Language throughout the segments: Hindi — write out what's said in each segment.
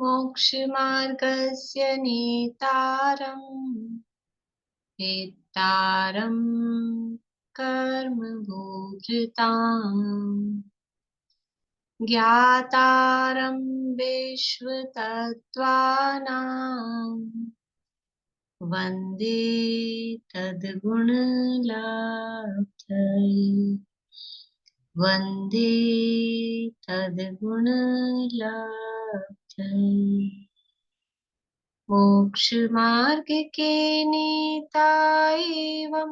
मोक्षमार्गस्य नेतारम् वेत्तारम् कर्मभोक्ताम् ज्ञातारम् विश्वतत्त्वानाम् वन्दे तद्गुणलाब्धये वन्दे तद्गुणलाब्धये मोक्षमार्ग के नेता एवं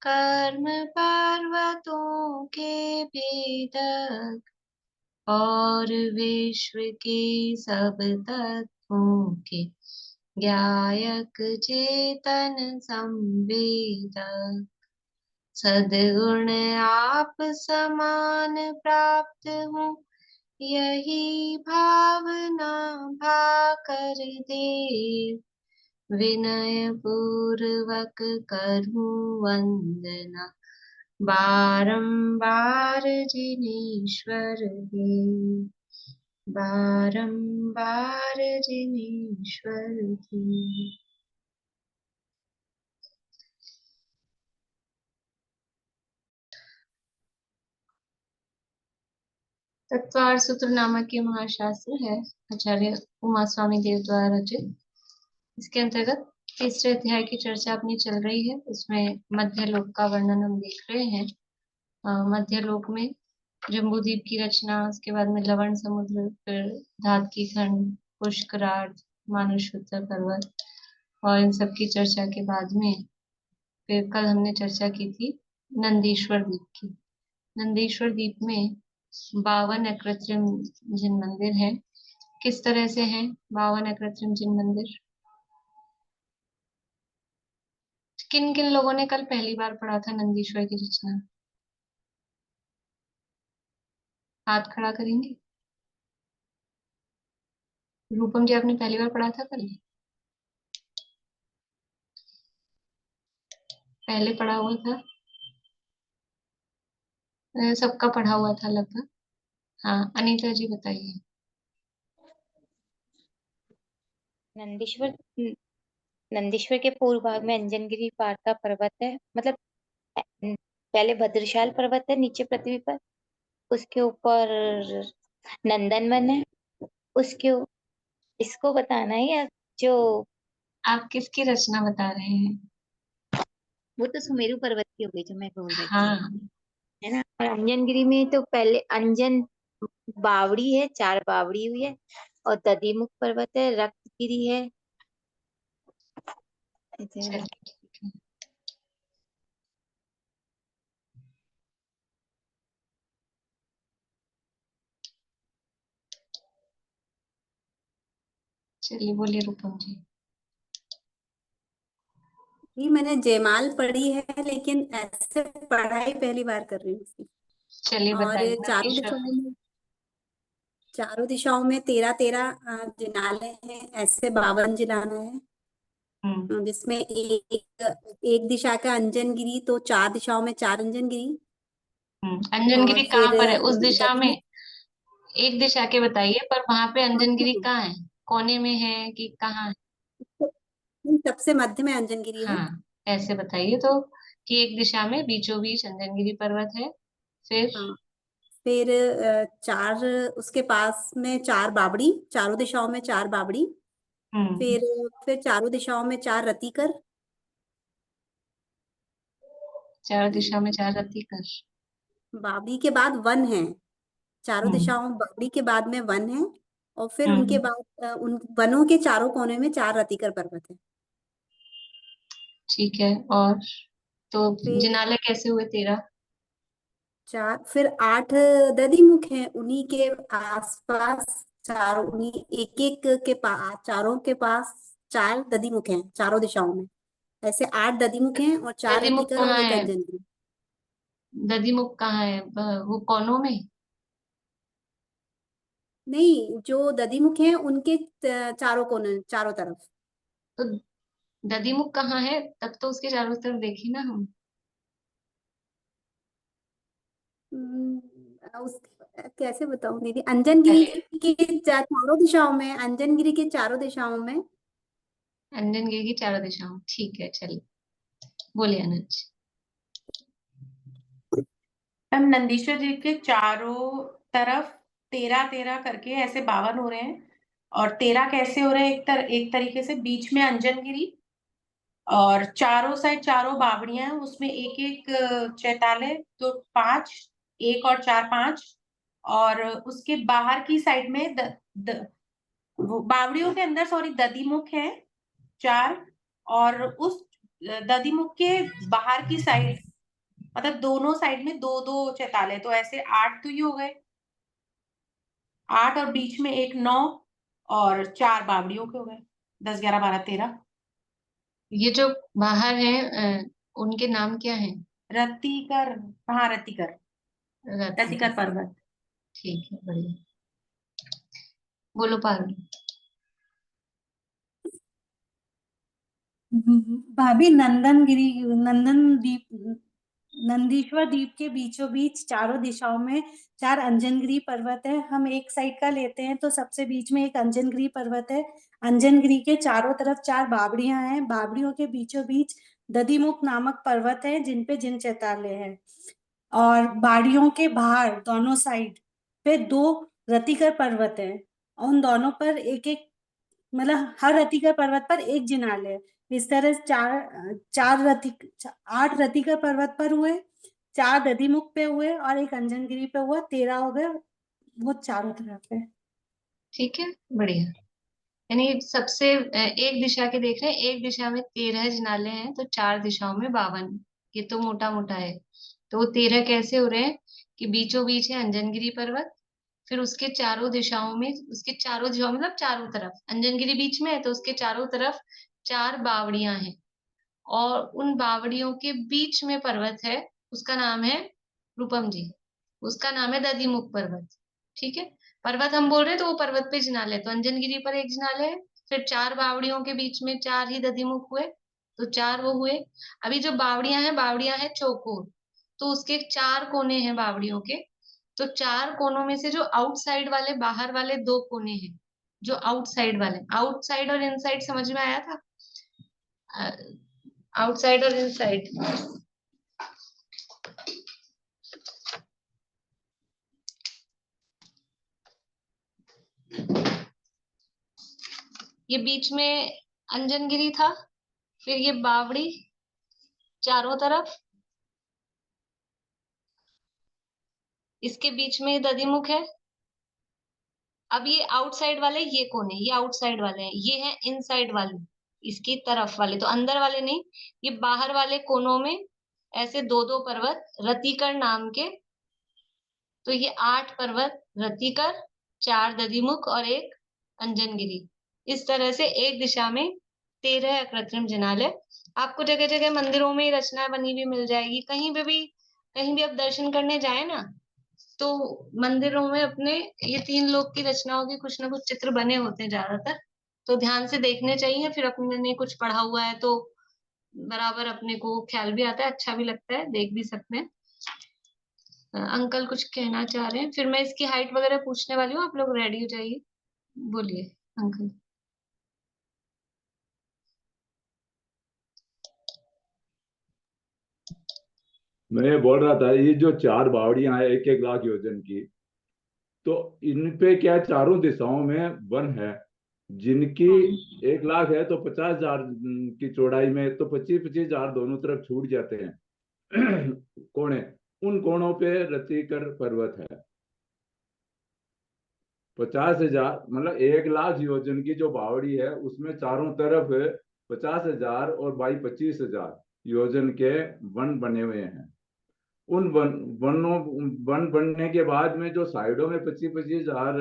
कर्म पर्वतों के भेदक और विश्व के सब तत्वों के ज्ञायक चेतन संवेदक सद्गुण आप समान प्राप्त हूँ यही भावना भाकर दे विनय पूर्वक करूं वंदना बारंबार जिनेश्वर देव बारंबार जिनेश्वर देव। तत्वार सूत्र नामक ये महाशास्त्र है आचार्य उमा स्वामी देव द्वारा रचित। इसके अंतर्गत तीसरे अध्याय की चर्चा अपनी चल रही है। उसमें मध्य लोक का वर्णन हम देख रहे हैं। मध्य लोक में जम्बूद्वीप की रचना, उसके बाद में लवण समुद्र, फिर धातकी खंड, पुष्करार्थ, मानुषोत्तर पर्वत और इन सब की चर्चा के बाद में फिर कल हमने चर्चा की थी नंदीश्वर द्वीप की। नंदीश्वर द्वीप में 52 अकृत्रिम जिन मंदिर हैं। किस तरह से हैं 52 अकृत्रिम जिन मंदिर? किन किन लोगों ने कल पहली बार पढ़ा था नंदीश्वर की रचना? हाथ खड़ा करेंगे। रूपम जी, आपने पहली बार पढ़ा था कल? पहले पढ़ा हुआ था? सबका पढ़ा हुआ था लगभग। हाँ, अनीता जी बताइए। नंदीश्वर नंदीश्वर के पूर्व भाग में अंजनगिरी पहाड़ का पर्वत है। मतलब पहले भद्रशाल पर्वत है नीचे पृथ्वी पर, उसके ऊपर नंदनवन है। उसके इसको बताना है या जो आप किसकी रचना बता रहे हैं? वो तो सुमेरु पर्वत की हो गई जो मैं बोल रही थी, हाँ, है ना। और अंजनगिरी में तो पहले अंजन बावड़ी है, 4 बावड़ी हुई है। और दधिमुख पर्वत है, रक्तगिरी है। चलिए ठीक है। चलिए बोलिए रूपम जी। जी मैंने जयमाल पढ़ी है, लेकिन ऐसे पढ़ाई पहली बार कर रही हूँ इसकी। चलिए और बताइए नंदीश्वर। चारों दिशाओं में 13-13 जिनाले हैं, ऐसे 52 जिनाले हैं। हम्म जिसमें एक दिशा का अंजनगिरी, तो 4 दिशाओं में 4 अंजनगिरी। और अंजनगिरी कहाँ फिर पर है उस दिशा में? दधिमुख एक दिशा के बताइए, पर वहां पे अंजनगिरी कहाँ है? कोने में है कि कहाँ है? सबसे मध्य में अंजनगिरी है। हाँ, ऐसे बताइए तो कि एक दिशा में बीचों बीच अंजनगिरी पर्वत है। फिर हाँ, फिर चार, उसके पास में 4 बावड़ी, चारों दिशाओं में 4 बावड़ी। हम्म फिर चारों दिशाओं में 4 रतिकर। चार दिशा में 4 रति कर। बावड़ी के बाद वन है, चारों हम्म दिशाओं में बावड़ी के बाद में वन है। और फिर उनके हम्म बाद उन वनों के चारों कोने में 4 रतिकर पर्वत है। ठीक है। और तो फिर जिनाले कैसे हुए 13? फिर 8 दधिमुख हैं, उन्हीं के आसपास चारों, उन्हीं एक एक के पास, चारों के पास 4 दधिमुख हैं चारों दिशाओं में। ऐसे 8 दधिमुख हैं और 4 दधिमुख रतिकर और कहाँ एक है? अंजन। दधिमुख कहाँ है? वो कोनों में? नहीं, जो दधिमुख हैं उनके चारों कोने, चारों तरफ। तो दधिमुख कहाँ है? तब तो उसके चारों तरफ देखी ना हम। उस कैसे बताऊं दीदी, अंजनगिरी चलिए, के चारों दिशाओं में, अंजनगिरी के चारों दिशाओं में। अंजनगिरी की चारों दिशाओं, ठीक है, चलिए बोलिए अनुज। हम नंदीश्वर जी के चारों तरफ 13-13 करके ऐसे 52 हो रहे हैं। और 13 कैसे हो रहे हैं, एक तरीके से बीच में अंजनगिरी और चारों साइड चारों बावड़ियां हैं, उसमें एक एक चैताले, तो 5, 1 और 4 5। और उसके बाहर की साइड में वो बावड़ियों के अंदर, सॉरी, दधिमुख है 4। और उस दधिमुख के बाहर की साइड, मतलब दोनों साइड में 2-2 चैताले, तो ऐसे 8 तो ये हो गए। 8 और बीच में एक 9 और 4 बावड़ियों के हो गए। 10 11 12 13। ये जो बाहर है उनके नाम क्या है? रतिकर, हाँ रतिकर, रत्न, रतिकर पर्वत। ठीक है, बढ़िया। बोलो पारुल। भाभी, नंदन दीप, नंदीश्वर द्वीप के बीचों बीच चारों दिशाओं में 4 अंजनगिरी पर्वत है। हम एक साइड का लेते हैं तो सबसे बीच में एक अंजनगिरी पर्वत है। अंजनगिरी के चारों तरफ 4 बावड़ियां हैं। बावड़ियों के बीचों बीच दधिमुख नामक पर्वत है, जिन पे जिन चैताले हैं। और बाड़ियों के बाहर दोनों साइड पे 2 रतिकर पर्वत है। उन दोनों पर एक एक, मतलब हर रतिकर पर्वत पर एक जिनाल है। इस तरह से 8 रतिकर पर्वत पर हुए, 4 दधिमुख पे हुए और एक अंजनगिरी पे हुआ, 13 हो गए। वो चारों तरफ है। ठीक है, बढ़िया। यानी सबसे एक दिशा के देख रहे हैं, एक दिशा में 13 जिनाले हैं तो 4 दिशाओं में 52। ये तो मोटा मोटा है। तो वो 13 कैसे हो रहे हैं कि बीचों बीच है अंजनगिरी पर्वत, फिर उसके चारों दिशाओं में, उसके चारों दिशाओं मतलब चारों तरफ, अंजनगिरी बीच में है तो उसके चारों तरफ 4 बावड़ियां हैं। और उन बावड़ियों के बीच में पर्वत है, उसका नाम है रूपम जी, उसका नाम है दधिमुख पर्वत। ठीक है, पर्वत हम बोल रहे हैं तो वो पर्वत पे जिनाले है, तो अंजनगिरी पर एक जिनाले है। फिर 4 बावड़ियों के बीच में 4 ही दधिमुख हुए, तो 4 वो हुए। अभी जो बावड़ियां हैं चौकोर, तो उसके 4 कोने हैं बावड़ियों के। तो 4 कोनों में से जो आउटसाइड वाले, बाहर वाले 2 कोने हैं, जो आउटसाइड वाले, आउटसाइड और इनसाइड समझ में आया था? आउटसाइड और इनसाइड, ये बीच में अंजनगिरी था, फिर ये बावड़ी चारों तरफ, इसके बीच में दधिमुख है। अब ये आउटसाइड वाले, ये कौन है? ये आउटसाइड वाले हैं, ये है इनसाइड वाले, इसकी तरफ वाले, तो अंदर वाले नहीं। ये बाहर वाले कोनों में ऐसे 2-2 पर्वत रतिकर नाम के। तो ये 8 पर्वत रतिकर, 4 दधिमुख और एक अंजनगिरी। इस तरह से एक दिशा में 13 कृत्रिम जिनाल है। आपको जगह जगह मंदिरों में रचना बनी हुई मिल जाएगी, कहीं भी आप दर्शन करने जाए ना, तो मंदिरों में अपने ये 3 लोग की रचनाओं के कुछ ना कुछ चित्र बने होते हैं ज्यादातर। तो ध्यान से देखने चाहिए, फिर अपने ने कुछ पढ़ा हुआ है तो बराबर अपने को ख्याल भी आता है, अच्छा भी लगता है, देख भी सकते हैं। अंकल कुछ कहना चाह रहे हैं, फिर मैं इसकी हाइट वगैरह पूछने वाली हूँ, आप लोग रेडी हो जाइए। बोलिए अंकल। मैं ये बोल रहा था, ये जो 4 बावड़ियां हैं 1-1 लाख योजन की, तो इन पे क्या चारों दिशाओं में वन है, जिनकी 1 लाख है तो 50,000 की चौड़ाई में, तो 25-25,000 दोनों तरफ छूट जाते हैं। कोने, उन कोणों पे रतिकर पर्वत है। 50,000 मतलब 1 लाख योजन की जो बावड़ी है उसमें चारों तरफ 50,000 और बाई 25,000 योजन के वन बने हुए हैं। उन वन बनने के बाद में जो साइडों में 25-25,000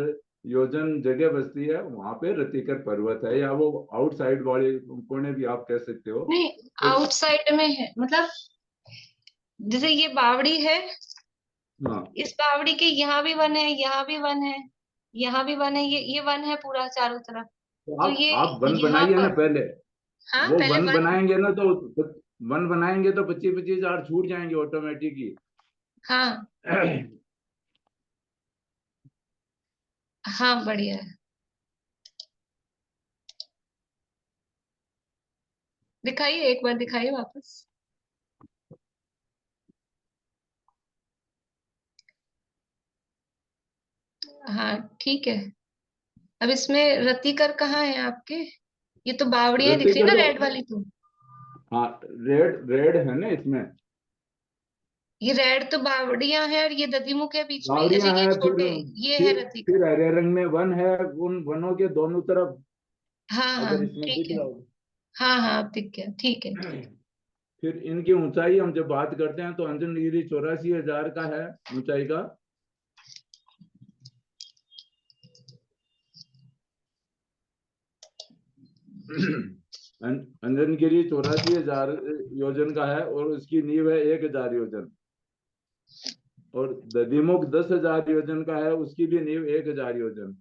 योजन जगह बचती है, वहां पे रतिकर पर्वत है, या वो आउटसाइड वाले कोने भी आप कह सकते हो। नहीं, तो आउटसाइड में है, मतलब जैसे ये बावड़ी है, हाँ, इस बावड़ी के यहाँ भी वन है, यहाँ भी वन है, यहाँ भी वन है, ये वन है पूरा चारों तरफ। तो तो ये आप वन यहाँ बनाइए ना पर, पहले। हाँ वो पहले वन वन, बनाएंगे ना तो 25-25,000 छूट जाएंगे ऑटोमेटिकली। हाँ हाँ बढ़िया है। दिखाइए, एक बार दिखाइए वापस। हाँ ठीक है। अब इसमें रतिकर कहाँ है आपके? ये तो बावड़ियां दिख रही ऋतिक ना, तो रेड वाली तो। हाँ, रेड रेड है ना इसमें। ये रेड तो बावड़ियां है और ये दधिमुख है बीच में। अच्छा बावड़ियां ये है, छोटे, ये है रतिकर। फिर हरे रंग में वन है, उन वनों के दोनों तरफ हाँ हाँ अगर इसमें ठीक दिख है। रहा हो। हाँ हाँ अब दिख गया, ठीक है। फिर इनकी ऊंचाई हम जब बात करते हैं तो अंजनगिरी 84,000 का है ऊंचाई का। अंजनगिरी 84,000 योजन का है और उसकी नींव है 1,000 योजन। और दधिमुख 10,000 योजन का है, उसकी भी नींव 1,000 योजन।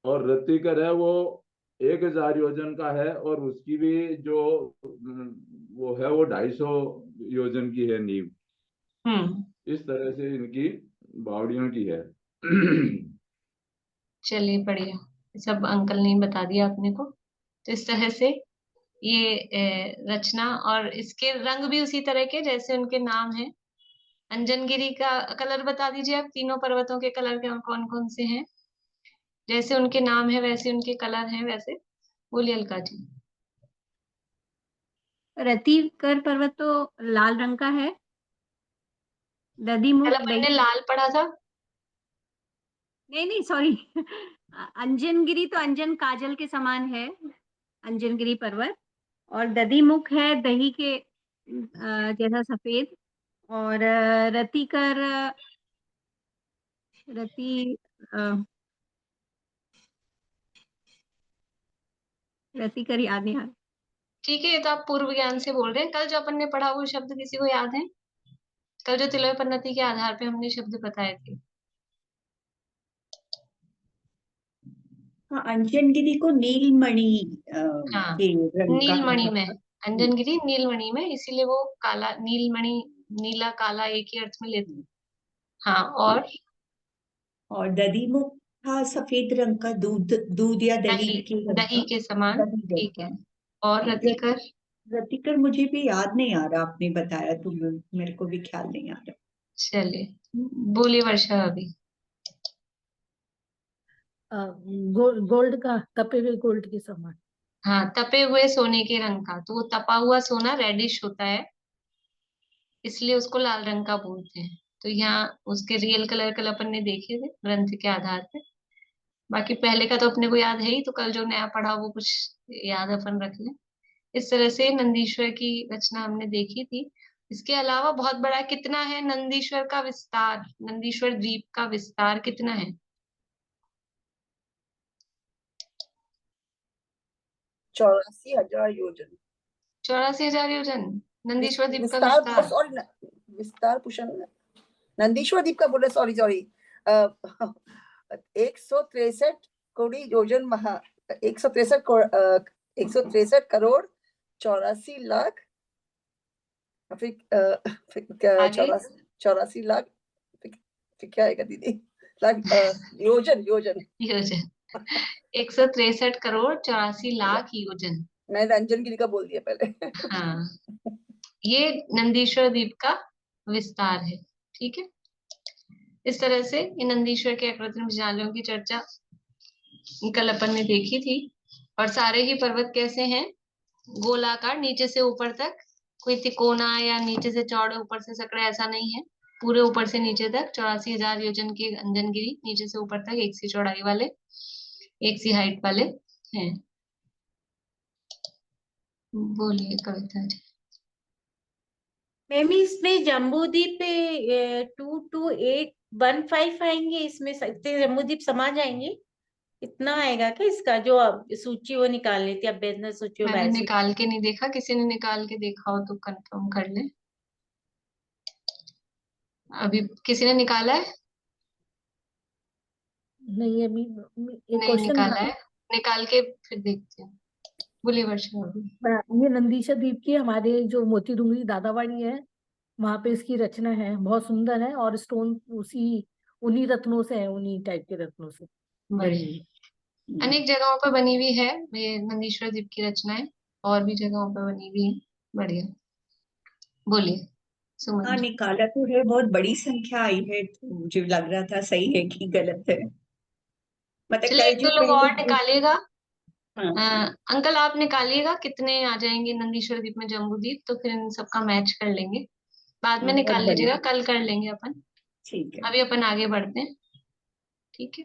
और रत्तीकर है वो 1,000 योजन का है और उसकी भी जो वो है वो 250 योजन की है नींव। हम्म। इस तरह से इनकी बावड़ियों की है। चलिए बढ़िया, सब अंकल ने बता दिया अपने को। तो इस तरह से ये रचना, और इसके रंग भी उसी तरह के जैसे उनके नाम है। अंजनगिरी का कलर बता दीजिए आप, तीनों पर्वतों के कलर के कौन कौन से हैं? जैसे उनके नाम है वैसे उनके कलर हैं, वैसे बोलिए अलका जी। रतिकर पर्वत तो लाल रंग का है। कल दधिमुख अपन ने दही, लाल पढ़ा था। नहीं नहीं सॉरी अंजनगिरी तो अंजन काजल के समान है, अंजनगिरी पर्वत। और दधिमुख है दही के जैसा सफेद। और रतिकर रति अ, रतिकर याद नहीं आ रहा। ठीक है, ये तो आप पूर्व ज्ञान से बोल रहे हैं। कल जो अपन ने पढ़ा वो शब्द किसी को याद है? कल जो तिलय पन्नति के आधार पे हमने शब्द बताए थे। हाँ, अंजनगिरी को नीलमणि हाँ, के रंग का नीलमणि में। है। अंजनगिरी नीलमणि में, इसीलिए वो काला नीलमणि, नीला काला एक ही अर्थ में लेते हैं। हाँ, और दधिमुख था सफेद रंग का, दूध दूध या दही दही, के रंग दही का। के समान। दही ठीक है। जैसा। और और रतिकर? रतिकर मुझे भी याद नहीं आ रहा, आपने बताया तो मेरे को भी ख्याल नहीं आ रहा। चलिए बोलिए वर्षा अभी। गोल्ड का, तपे हुए गोल्ड के समान। हाँ, तपे हुए सोने के रंग का, तो वो तपा हुआ सोना रेडिश होता है, इसलिए उसको लाल रंग का बोलते हैं। तो यहाँ उसके रियल कलर कल अपन ने देखे थे ग्रंथ के आधार पे। बाकी पहले का तो अपने को याद है ही, तो कल जो नया पढ़ा वो कुछ याद अपन रख लें। इस तरह से नंदीश्वर की रचना हमने देखी थी। इसके अलावा बहुत बड़ा कितना है नंदीश्वर का विस्तार, नंदीश्वर द्वीप का विस्तार कितना है? 84,000 योजन। 84,000 योजन नंदीश्वर द्वीप का विस्तार, विस्तार। सॉरी, विस्तार पुरुषन नंदीश्वर द्वीप का बोले, सॉरी सॉरी, 163 कोड़ी योजन 163 करोड़ 84 लाख, फिर आगे 84 लाख, फिर क्या आएगा दीदी, लाख, योजन योजन। योजन 163 करोड़ 84 लाख योजन। मैंने अंजनगिरी का बोल दिया पहले। हाँ, ये नंदीश्वर द्वीप का विस्तार है। ठीक है। इस तरह से ये नंदीश्वर के अकृत्रिम जालियों की चर्चा कल अपन ने देखी थी। और सारे ही पर्वत कैसे हैं? गोलाकार, नीचे से ऊपर तक, कोई तिकोना या नीचे से चौड़े ऊपर से सकड़े ऐसा नहीं है। पूरे ऊपर से नीचे तक 84,000 योजन की अंजनगिरी, नीचे से ऊपर तक एक सी चौड़ाई वाले, एक सी हाइट वाले हैं। बोलिए कविता जी। मैम इसमें जम्बूद्वीप पे 22815 आएंगे, इसमें सकते जम्बूद्वीप समा जाएंगे? इतना आएगा क्या इसका? जो अब सूची वो निकाल लेती है, अभ्यर्थना सूची मैंने में निकाल के नहीं देखा, किसी ने निकाल के देखा हो तो कंफर्म कर ले। अभी किसी ने निकाला है? नहीं, अभी एक नहीं क्वेश्चन निकाला था। है, निकाल के फिर देखते हैं। बोलिए वर्षा अभी। ये नंदीशा द्वीप की हमारे जो मोती डूंगरी दादावाड़ी है, वहां पे इसकी रचना है, बहुत सुंदर है। और स्टोन उसी उन्हीं रत्नों से है, उन्हीं टाइप के रत्नों से बनी बढ़िया। हुई। अनेक जगहों पर बनी हुई है ये नंदीश्वर द्वीप की रचनाएं, और भी जगहों पर बनी हुई है। बढ़िया, बोलिए सुमन हाँ जी। निकाला तो है, बहुत बड़ी संख्या आई है, तो मुझे लग रहा था सही है कि गलत है। मतलब चलिए कल एक जो दो लोग पहले और निकालिएगा। हाँ अंकल आप निकालिएगा कितने आ जाएंगे नंदीश्वर द्वीप में जम्बू द्वीप, तो फिर इन सबका मैच कर लेंगे। बाद में हाँ, बहुत निकाल लीजिएगा, बढ़िया, कल कर लेंगे अपन। ठीक है। अभी अपन आगे बढ़ते हैं, ठीक है।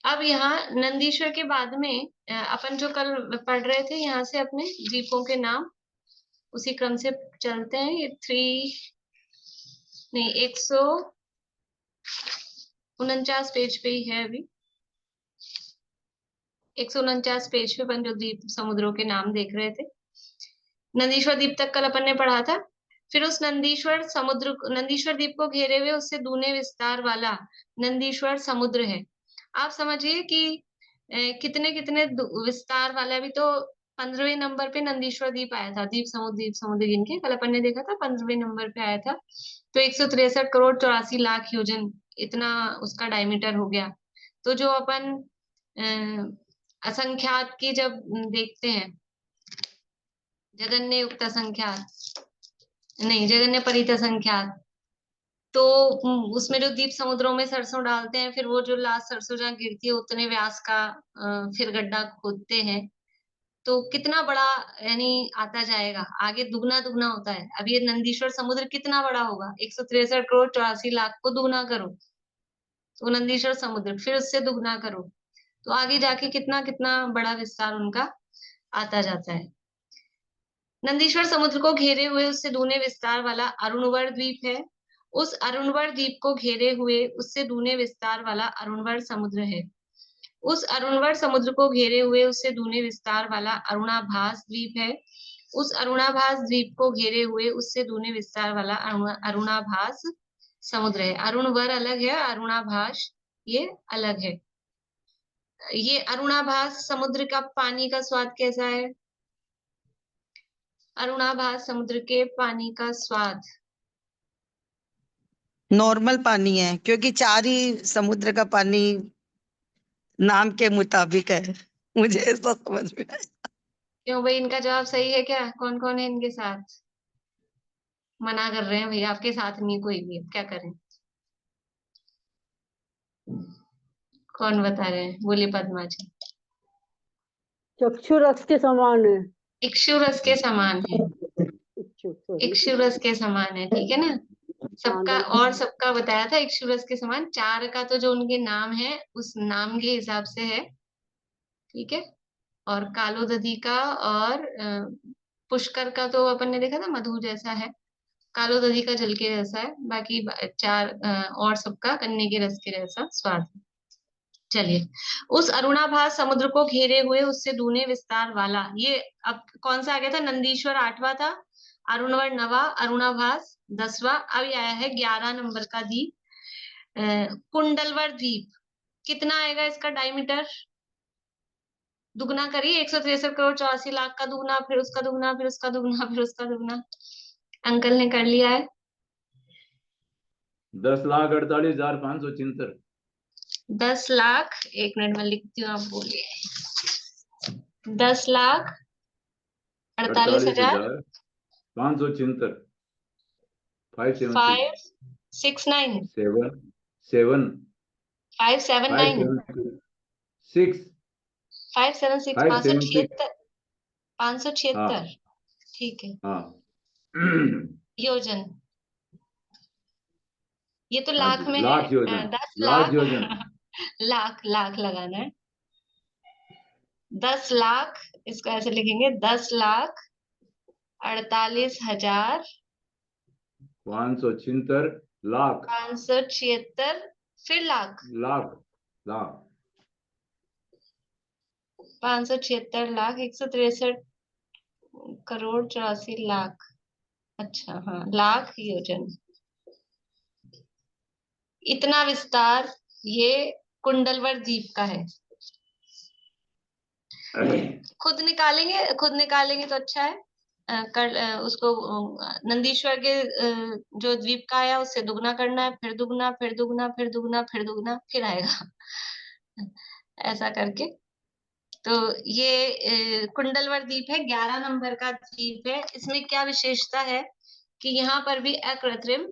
अब यहाँ नंदीश्वर के बाद में अपन जो कल पढ़ रहे थे, यहाँ से अपने द्वीपों के नाम उसी क्रम से चलते हैं। ये 149 पेज पे ही है अभी। 149 पेज पे अपन जो द्वीप समुद्रों के नाम देख रहे थे, नंदीश्वर द्वीप तक कल अपन ने पढ़ा था। फिर उस नंदीश्वर द्वीप को घेरे हुए उससे दूने विस्तार वाला नंदीश्वर समुद्र है। आप समझिए कि कितने कितने विस्तार वाला। अभी तो 15वें नंबर पे नंदीश्वर द्वीप आया था, द्वीप समुद्र गिन के कल अपन ने देखा था, 15वें नंबर पे आया था। तो 163 करोड़ 84 लाख योजन इतना उसका डायमीटर हो गया। तो जो अपन असंख्यात की जब देखते हैं, जगन्य युक्त असंख्यात नहीं, जगन्य परित असंख्यात, तो उसमें जो द्वीप समुद्रों में सरसों डालते हैं, फिर वो जो लास्ट सरसों जहाँ गिरती है उतने व्यास का फिर गड्ढा खोदते हैं, तो कितना बड़ा यानी आता जाएगा आगे, दुगना दुगना होता है। अब ये नंदीश्वर समुद्र कितना बड़ा होगा, 163 करोड़ 84 लाख को दुगना करो तो नंदीश्वर समुद्र, फिर उससे दुगना करो तो आगे जाके कितना कितना बड़ा विस्तार उनका आता जाता है। नंदीश्वर समुद्र को घेरे हुए उससे दूने विस्तार वाला अरुणवर द्वीप है। उस अरुणवर द्वीप को घेरे हुए उससे दूने विस्तार वाला अरुणवर समुद्र है। उस अरुणवर समुद्र को घेरे हुए उससे दूने विस्तार वाला अरुणाभास द्वीप है। उस अरुणाभास द्वीप को घेरे हुए उससे दूने विस्तार वाला अरुणाभास समुद्र है। अरुणवर अलग है, अरुणाभास ये अलग है। ये अरुणाभास समुद्र का पानी का स्वाद कैसा है? अरुणाभास समुद्र के पानी का स्वाद नॉर्मल पानी है, क्योंकि 4 ही समुद्र का पानी नाम के मुताबिक है। मुझे ऐसा समझ में आया। क्यों भाई, इनका जवाब सही है क्या? कौन कौन है इनके साथ? मना कर रहे हैं भैया, आपके साथ नहीं कोई भी, अब क्या करें? कौन बता रहे हैं? बोलिए पद्मा जी। चक्षु रस के समान है। इक्षु रस के समान है, सॉरी। इक्षु रस के समान है, ठीक है ना। सबका और सबका बताया था इक्षु रस के समान। 4 का तो जो उनके नाम है उस नाम के हिसाब से है, ठीक है। और कालोदधी का और पुष्कर का तो अपन ने देखा था मधु जैसा है, कालोदधी का जल के जैसा है, बाकी 4 और सबका गन्ने के रस के जैसा स्वाद है। चलिए, उस अरुणाभास समुद्र को घेरे हुए उससे दूने विस्तार वाला, ये अब कौन सा आ गया था? नंदीश्वर 8वां था, अरुणवर 9वां, अरुणाभास 10वां। अब ये आया है 11 नंबर का द्वीप, कुंडलवर द्वीप। कितना आएगा इसका डायमीटर? दुगना करिए, 163 करोड़ 84 लाख का दुगना, फिर उसका दुगना, फिर उसका दुगना, फिर उसका दुगना। अंकल ने कर लिया है। 10,48,573। 10 लाख, एक मिनट में लिखती हूँ, आप बोलिए। 10,48,573 569 7 579 6 576 576 576, ठीक है। हाँ योजन, ये तो हाँ लाख जी, में है। लाख योजन, 10 लाख लाख योजन। लाख लाख लगाना है। 10 लाख, इसको ऐसे लिखेंगे, 10,48,576 लाख 576, फिर लाख लाख लाख 576 लाख 163 करोड़ 84 लाख। अच्छा हाँ, लाख योजन, इतना विस्तार ये कुंडलवर द्वीप का है। खुद निकालेंगे तो अच्छा है। उसको नंदीश्वर के जो द्वीप का आया उससे दुगना करना है, फिर दुगना, फिर दुगना, फिर दुगना, फिर दुगना, फिर आएगा ऐसा करके। तो ये कुंडलवर द्वीप है, 11 नंबर का द्वीप है। इसमें क्या विशेषता है कि यहाँ पर भी अकृत्रिम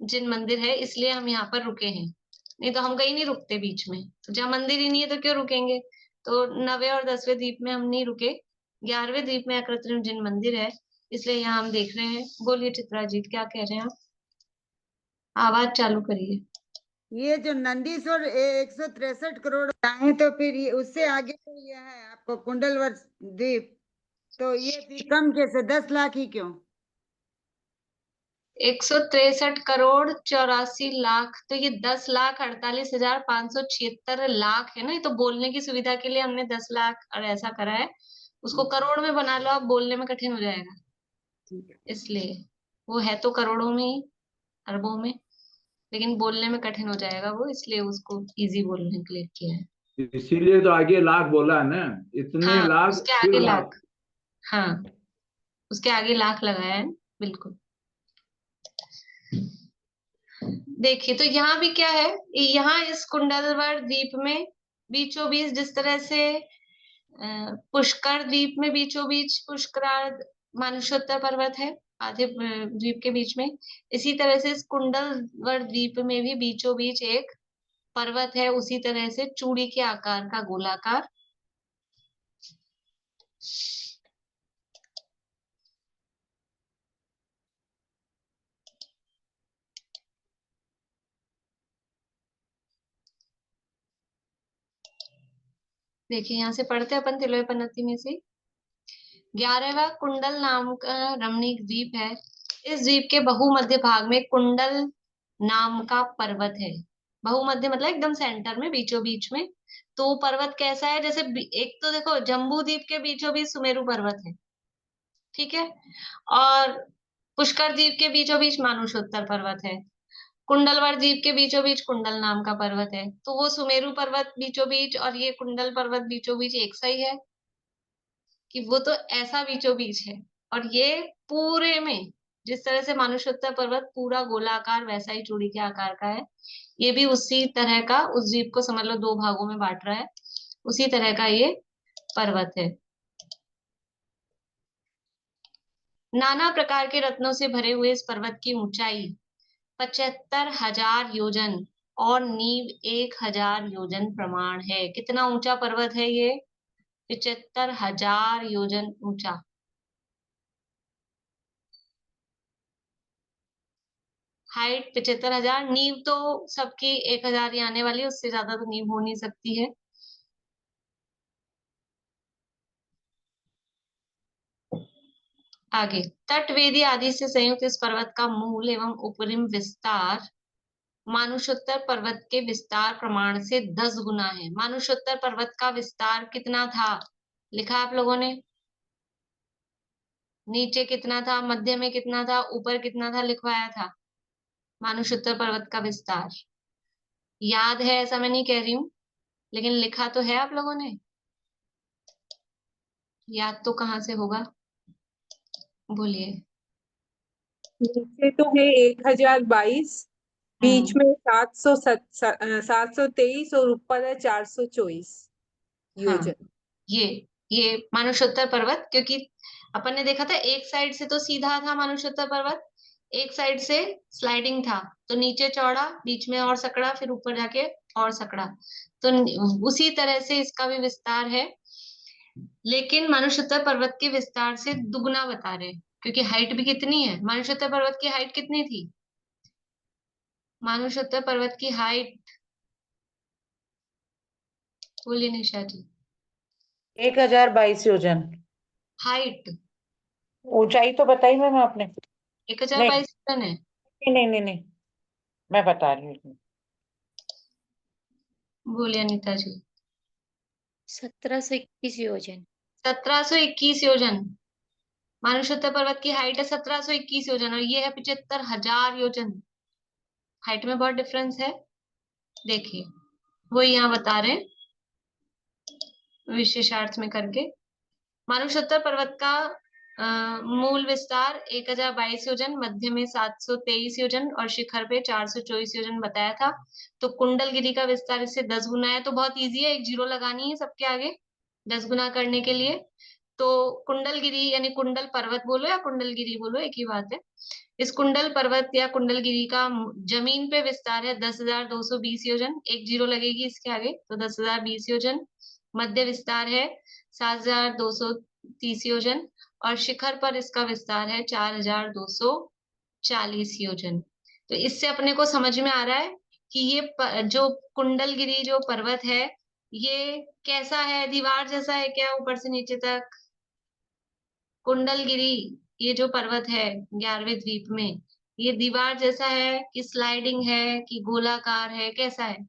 जिन मंदिर है, इसलिए हम यहाँ पर रुके हैं, नहीं तो हम कहीं नहीं रुकते बीच में। तो जहाँ मंदिर ही नहीं है तो क्यों रुकेंगे। तो 9वें और 10वें द्वीप में हम नहीं रुके, 11वें द्वीप में अकृत्रिम जिन मंदिर है, इसलिए यहाँ हम देख रहे हैं। बोलिए चित्राजीत, क्या कह रहे हैं आप? आवाज चालू करिए। ये जो नंदीश्वर 163 करोड़ है, तो फिर ये उससे आगे तो ये है आपको कुंडलवर द्वीप, तो ये फिर कम कैसे 10 लाख ही क्यों? 163 करोड़ 84 लाख, तो ये 10,48,576 लाख है ना। ये तो बोलने की सुविधा के लिए हमने 10 लाख और ऐसा करा है। उसको करोड़ में बना लो आप, बोलने में कठिन हो जाएगा, इसलिए वो है तो करोड़ों में ही, अरबों में, लेकिन बोलने में कठिन हो जाएगा वो, इसलिए उसको इजी बोलने के लिए किया है। इसीलिए तो आगे लाख बोला है ना, इतने हाँ, लाख उसके फिर आगे लाख। लाख, हाँ उसके आगे लाख लगाया है, बिल्कुल। देखिए तो यहाँ भी क्या है, यहाँ इस कुंडलवर द्वीप में बीचों बीच, जिस तरह से पुष्कर द्वीप में बीचों बीच पुष्करार्ध मानुषोत्तर पर्वत है आधे द्वीप के बीच में, इसी तरह से इस कुंडलवर द्वीप में भी बीचों बीच एक पर्वत है, उसी तरह से चूड़ी के आकार का गोलाकार। देखिए यहाँ से पढ़ते अपन तिलोय पन्नती में से। 11वां कुंडल नाम का रमणीक द्वीप है। इस द्वीप के बहुमध्य भाग में कुंडल नाम का पर्वत है। बहुमध्य मतलब एकदम सेंटर में, बीचों बीच में। तो वो पर्वत कैसा है, जैसे एक तो देखो जम्बू द्वीप के बीचों बीच सुमेरु पर्वत है, ठीक है, और पुष्कर द्वीप के बीचों बीच मानुषोत्तर पर्वत है। कुंडलवर द्वीप के बीचों बीच कुंडल नाम का पर्वत है। तो वो सुमेरु पर्वत बीचों बीच और ये कुंडल पर्वत बीचों बीच एक सा ही है, कि वो तो ऐसा बीचों बीच है। और ये पूरे में जिस तरह से मानुषोत्तर पर्वत पूरा गोलाकार वैसा ही चूड़ी के आकार का है, ये भी उसी तरह का, उस द्वीप को समझ लो 2 भागों में बांट रहा है, उसी तरह का ये पर्वत है। नाना प्रकार के रत्नों से भरे हुए इस पर्वत की ऊंचाई 75,000 योजन और नींव 1,000 योजन प्रमाण है। कितना ऊंचा पर्वत है ये? 75,000 योजन ऊंचा। हाइट 75,000, नींव तो सबकी 1,000 ही आने वाली है, उससे ज्यादा तो नींव हो नहीं सकती है। आगे, तटवेदी आदि से संयुक्त इस पर्वत का मूल एवं उपरिम विस्तार मानुषोत्तर पर्वत के विस्तार प्रमाण से 10 गुना है। मानुषोत्तर पर्वत का विस्तार कितना था, लिखा आप लोगों ने? नीचे कितना था, मध्य में कितना था, ऊपर कितना था, लिखवाया था। मानुषोत्तर पर्वत का विस्तार याद है ऐसा मैं नहीं कह रही हूं, लेकिन लिखा तो है आप लोगों ने। याद तो कहाँ से होगा, बोलिए। नीचे तो है 1022, बीच में 723 और ऊपर है 424 योजन। हाँ, ये मानुषोत्तर पर्वत, क्योंकि अपन ने देखा था एक साइड से तो सीधा था मानुषोत्तर पर्वत, एक साइड से स्लाइडिंग था, तो नीचे चौड़ा, बीच में और सकड़ा, फिर ऊपर जाके और सकड़ा। तो उसी तरह से इसका भी विस्तार है, लेकिन मानुषोत्तर पर्वत के विस्तार से दुगना बता रहे हैं, क्योंकि हाइट भी कितनी है। मानुषोत्तर पर्वत की हाइट कितनी थी? मानुषोत्तर पर्वत की हाइट बोलिए निशा जी। 1022 योजन। हाइट, ऊंचाई तो बताई मैम आपने। 1022 योजन है। नहीं नहीं नहीं, मैं बता रही हूँ। बोलिए अनीता जी। 1721 योजन। 1721 योजन। मानुषोत्तर पर्वत की हाइट है 1721 योजन और ये है 75,000 योजन। हाइट में बहुत डिफरेंस है, देखिए वो यहाँ बता रहे हैं विशेषार्थ में करके। मानुषोत्तर पर्वत का मूल विस्तार 1022 योजन, मध्य में 723 योजन और शिखर पे 424 योजन बताया था। तो कुंडलगिरी का विस्तार इससे 10 गुना है, तो बहुत इजी है, एक जीरो लगानी है सबके आगे 10 गुना करने के लिए। तो कुंडलगिरी यानी कुंडल पर्वत बोलो या कुंडलगिरी बोलो, एक ही बात है। इस कुंडल पर्वत या कुंडलगिरी का जमीन पे विस्तार है 10,220 योजन, एक जीरो लगेगी इसके आगे, तो 10,020 योजन। मध्य विस्तार है 7,230 योजन और शिखर पर इसका विस्तार है 4,240 योजन। तो इससे अपने को समझ में आ रहा है कि ये जो कुंडलगिरी जो पर्वत है ये कैसा है, दीवार जैसा है क्या ऊपर से नीचे तक? कुंडलगिरी ये जो पर्वत है 11वें द्वीप में, ये दीवार जैसा है कि स्लाइडिंग है कि गोलाकार है, कैसा है?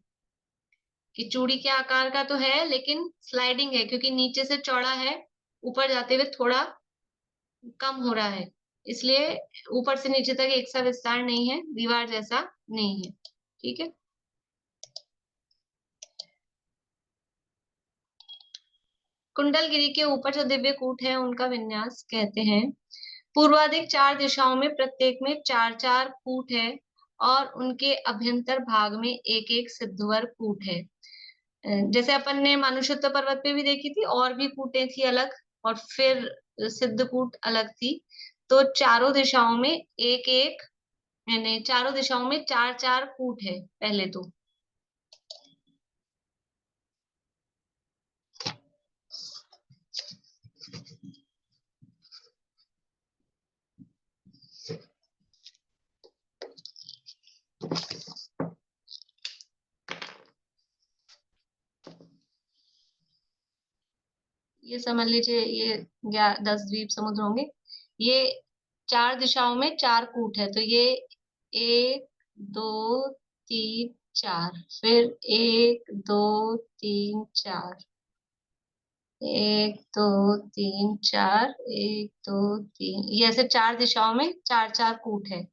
कि चूड़ी के आकार का तो है लेकिन स्लाइडिंग है, क्योंकि नीचे से चौड़ा है, ऊपर जाते हुए थोड़ा कम हो रहा है, इसलिए ऊपर से नीचे तक एक सा विस्तार नहीं है, दीवार जैसा नहीं है। ठीक है। कुंडलगिरी के ऊपर जो दिव्य कूट है उनका विन्यास कहते हैं। पूर्वाधिक 4 दिशाओं में प्रत्येक में 4-4 कूट है और उनके अभ्यंतर भाग में एक एक सिद्धवर कूट है। जैसे अपन ने मानुषत्व पर्वत पे भी देखी थी, और भी कूटें थी अलग और फिर सिद्धकूट अलग थी। तो चारों दिशाओं में एक एक, यानी चारों दिशाओं में 4-4 कूट है पहले तो। ये समझ लीजिए ये 10 द्वीप समुद्र होंगे। ये 4 दिशाओं में 4 कूट है, तो ये 1 2 3 4, फिर 1 2 3 4, 1 2 3 4, 1 2 3, ये ऐसे 4 दिशाओं में 4-4 कूट है।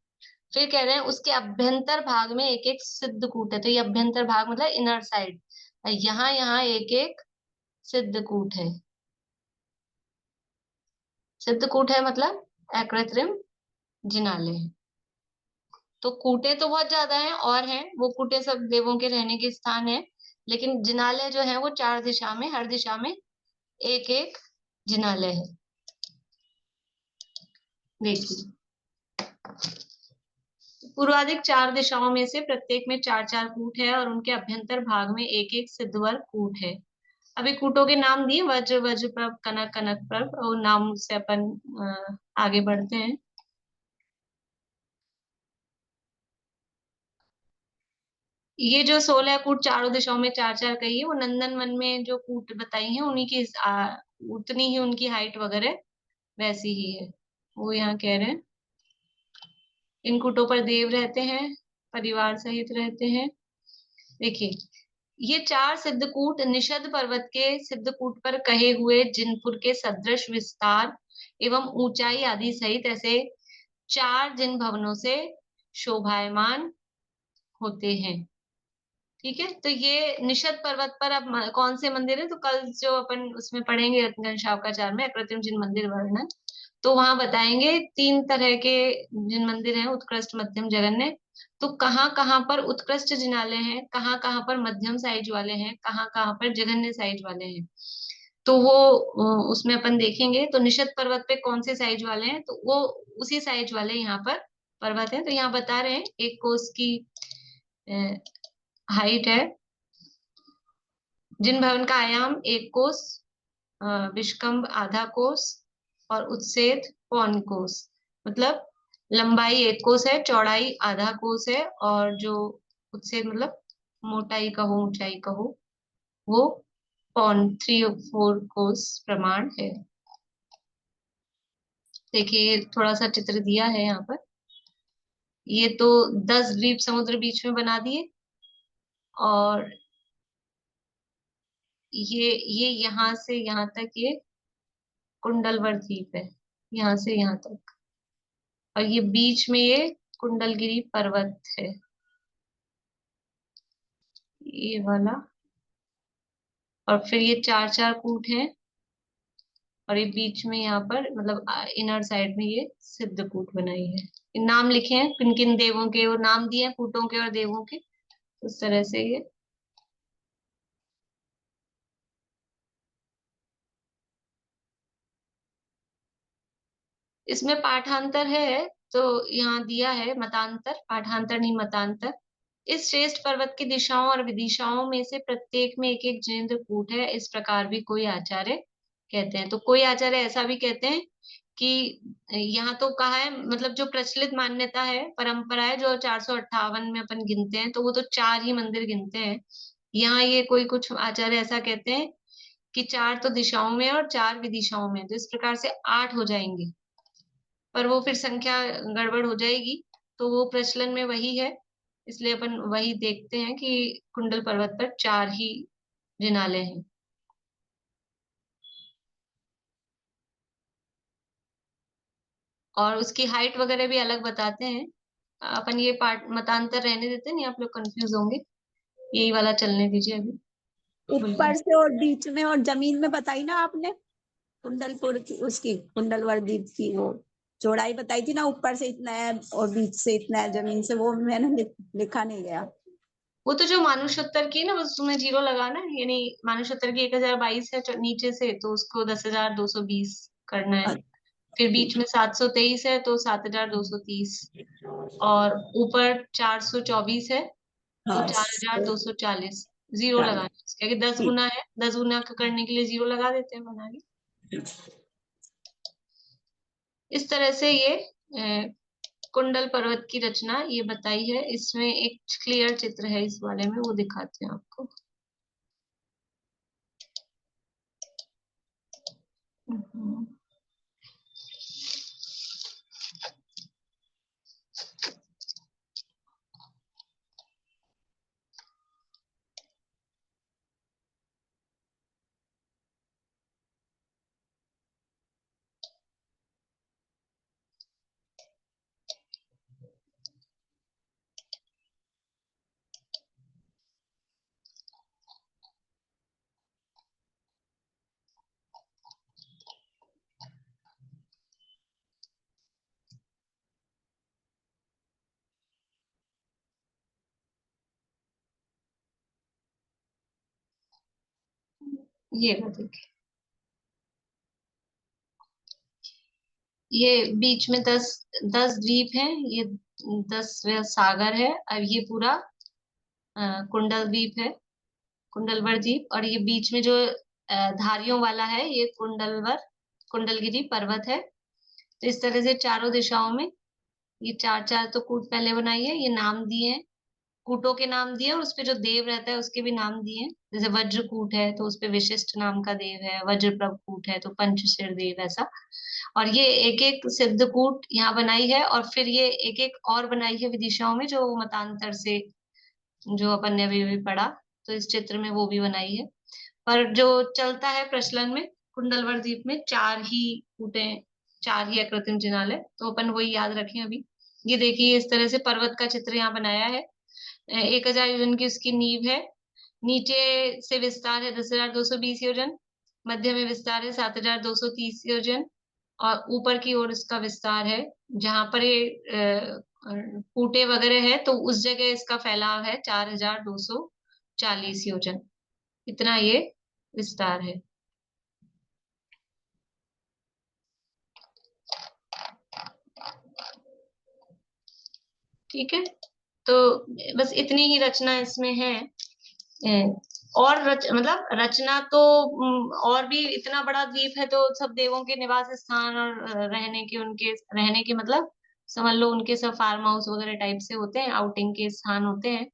फिर कह रहे हैं उसके अभ्यंतर भाग में एक एक सिद्ध कूट है, तो ये अभ्यंतर भाग मतलब इनर साइड, यहाँ यहाँ एक एक सिद्ध कूट है। सिद्ध कूट है मतलब अकृत्रिम जिनालय। तो कूटे तो बहुत ज्यादा हैं और हैं, वो कूटे सब देवों के रहने के स्थान है, लेकिन जिनालय जो है वो 4 दिशा में, हर दिशा में एक एक जिनालय है। देखिए पूर्वाधिक 4 दिशाओं में से प्रत्येक में 4-4 कूट है और उनके अभ्यंतर भाग में एक एक सिद्धवर कूट है। अभी कूटों के नाम दिए, वज्र वज्र प्रभ, कनक कनक प्रभ, और नाम से अपन आगे बढ़ते हैं। ये जो 16 कूट चारों दिशाओं में 4-4 कही है, वो नंदन वन में जो कूट बताई है उन्हीं की उतनी ही उनकी हाइट वगैरह वैसी ही है, वो यहाँ कह रहे हैं। इन कूटों पर देव रहते हैं, परिवार सहित रहते हैं। देखिए ये 4 सिद्धकूट निषद पर्वत के सिद्धकूट पर कहे हुए जिनपुर के सदृश विस्तार एवं ऊंचाई आदि सहित ऐसे 4 जिन भवनों से शोभायमान होते हैं। ठीक है, तो ये निषद पर्वत पर अब कौन से मंदिर है, तो कल जो अपन उसमें पढ़ेंगे रत्नशावकाचार में अकृत्रिम जिन मंदिर वर्णन, तो वहां बताएंगे 3 तरह के जिन मंदिर हैं, उत्कृष्ट मध्यम जघन्य। तो कहाँ कहाँ पर उत्कृष्ट जिनालय हैं, कहाँ कहाँ पर मध्यम साइज वाले हैं, कहाँ कहाँ पर जघन्य साइज वाले हैं, तो वो उसमें अपन देखेंगे। तो निषद पर्वत पे कौन से साइज वाले हैं, तो वो उसी साइज वाले यहाँ पर पर्वत है। तो यहाँ बता रहे हैं एक कोस की हाइट है, जिन भवन का आयाम 1 कोस, विष्कम्भ आधा कोस और उच्छेद पौन कोस, मतलब लंबाई 1 कोस है, चौड़ाई आधा कोस है, और जो उच्छेद मतलब मोटाई कहो ऊंचाई कहो वो 3 और 4 कोस प्रमाण है। देखिए थोड़ा सा चित्र दिया है यहाँ पर, ये तो 10 द्वीप समुद्र बीच में बना दिए, और ये यहाँ से यहाँ तक ये कुंडलवर द्वीप है, यहाँ से यहाँ तक, और ये बीच में ये कुंडलगिरी पर्वत है, ये वाला। और फिर ये 4-4 कूट हैं, और ये बीच में यहाँ पर मतलब इनर साइड में ये सिद्धकूट बनाई है। नाम लिखे हैं किन किन देवों के, और नाम दिए हैं कूटों के और देवों के, उस तरह से ये। इसमें पाठांतर है तो यहाँ दिया है मतांतर, पाठांतर नहीं मतांतर। इस श्रेष्ठ पर्वत की दिशाओं और विदिशाओं में से प्रत्येक में एक एक जिनेंद्र कूट है, इस प्रकार भी कोई आचार्य कहते हैं। तो कोई आचार्य ऐसा भी कहते हैं कि यहाँ तो कहा है, मतलब जो प्रचलित मान्यता है, परंपरा है, जो 458 में अपन गिनते हैं, तो वो तो 4 ही मंदिर गिनते हैं। यहाँ ये कोई कुछ आचार्य ऐसा कहते हैं कि 4 तो दिशाओं में और 4 विदिशाओं में, तो इस प्रकार से 8 हो जाएंगे, पर वो फिर संख्या गड़बड़ हो जाएगी। तो वो प्रचलन में वही है, इसलिए अपन वही देखते हैं कि कुंडल पर्वत पर 4 ही जिनालय हैं। और उसकी हाइट वगैरह भी अलग बताते हैं। अपन ये पार्ट मतांतर रहने देते हैं, नहीं आप लोग कंफ्यूज होंगे, यही वाला चलने दीजिए अभी। ऊपर से और बीच में और जमीन में बताई ना आपने कुंडलपुर की, उसकी कुंडलवर द्वीप की वो चौड़ाई बताई थी ना, ऊपर से इतना है और बीच से इतना है, जमीन से, वो मैंने लिखा नहीं गया। वो तो जो मानुषोत्तर की ना, बस तुम्हें 0 लगाना है, यानी मानुषोत्तर की 1022 है नीचे से, तो उसको 10,220 करना है। फिर बीच में 723 है तो 7,230, और ऊपर 424 है तो 4,240। 0 लगाना है, क्योंकि 10 गुना है, 10 गुना करने के लिए 0 लगा देते हैं, बना के। इस तरह से ये कुंडल पर्वत की रचना ये बताई है। इसमें एक क्लियर चित्र है इस वाले में, वो दिखाते हैं आपको। ये देखिए, ये बीच में 10 द्वीप हैं, ये 10 सागर है, और ये पूरा कुंडल द्वीप है, कुंडलवर द्वीप। और ये बीच में जो धारियों वाला है, ये कुंडलगिरी पर्वत है। तो इस तरह से चारों दिशाओं में ये 4 तो कूट पहले बनाई है, ये नाम दिए हैं, कूटों के नाम दिए, और उसपे जो देव रहता है उसके भी नाम दिए हैं। जैसे वज्रकूट है तो उसपे विशिष्ट नाम का देव है, वज्रप्रभ कूट है तो पंचशिर देव, ऐसा। और ये एक एक सिद्धकूट यहाँ बनाई है, और फिर ये एक एक और बनाई है विदिशाओं में, जो मतांतर से जो अपन ने अभी पढ़ा, तो इस चित्र में वो भी बनाई है। पर जो चलता है प्रचलन में, कुंडलवर द्वीप में 4 ही कूटे, 4 ही अकृत्रिम जिनालय, तो अपन वही याद रखें अभी। ये देखिए, इस तरह से पर्वत का चित्र यहाँ बनाया है। 1,000 योजन की उसकी नींव है, नीचे से विस्तार है 10,220 योजन, मध्य में विस्तार है 7,230 योजन, और ऊपर की ओर इसका विस्तार है, जहां पर ये कूटे वगैरह है तो उस जगह इसका फैलाव है 4,240 योजन, इतना ये विस्तार है। ठीक है, तो बस इतनी ही रचना इसमें है। और मतलब रचना तो और भी, इतना बड़ा द्वीप है तो सब देवों के निवास स्थान और रहने के मतलब समझ लो उनके सब फार्म हाउस वगैरह टाइप से होते हैं, आउटिंग के स्थान होते हैं,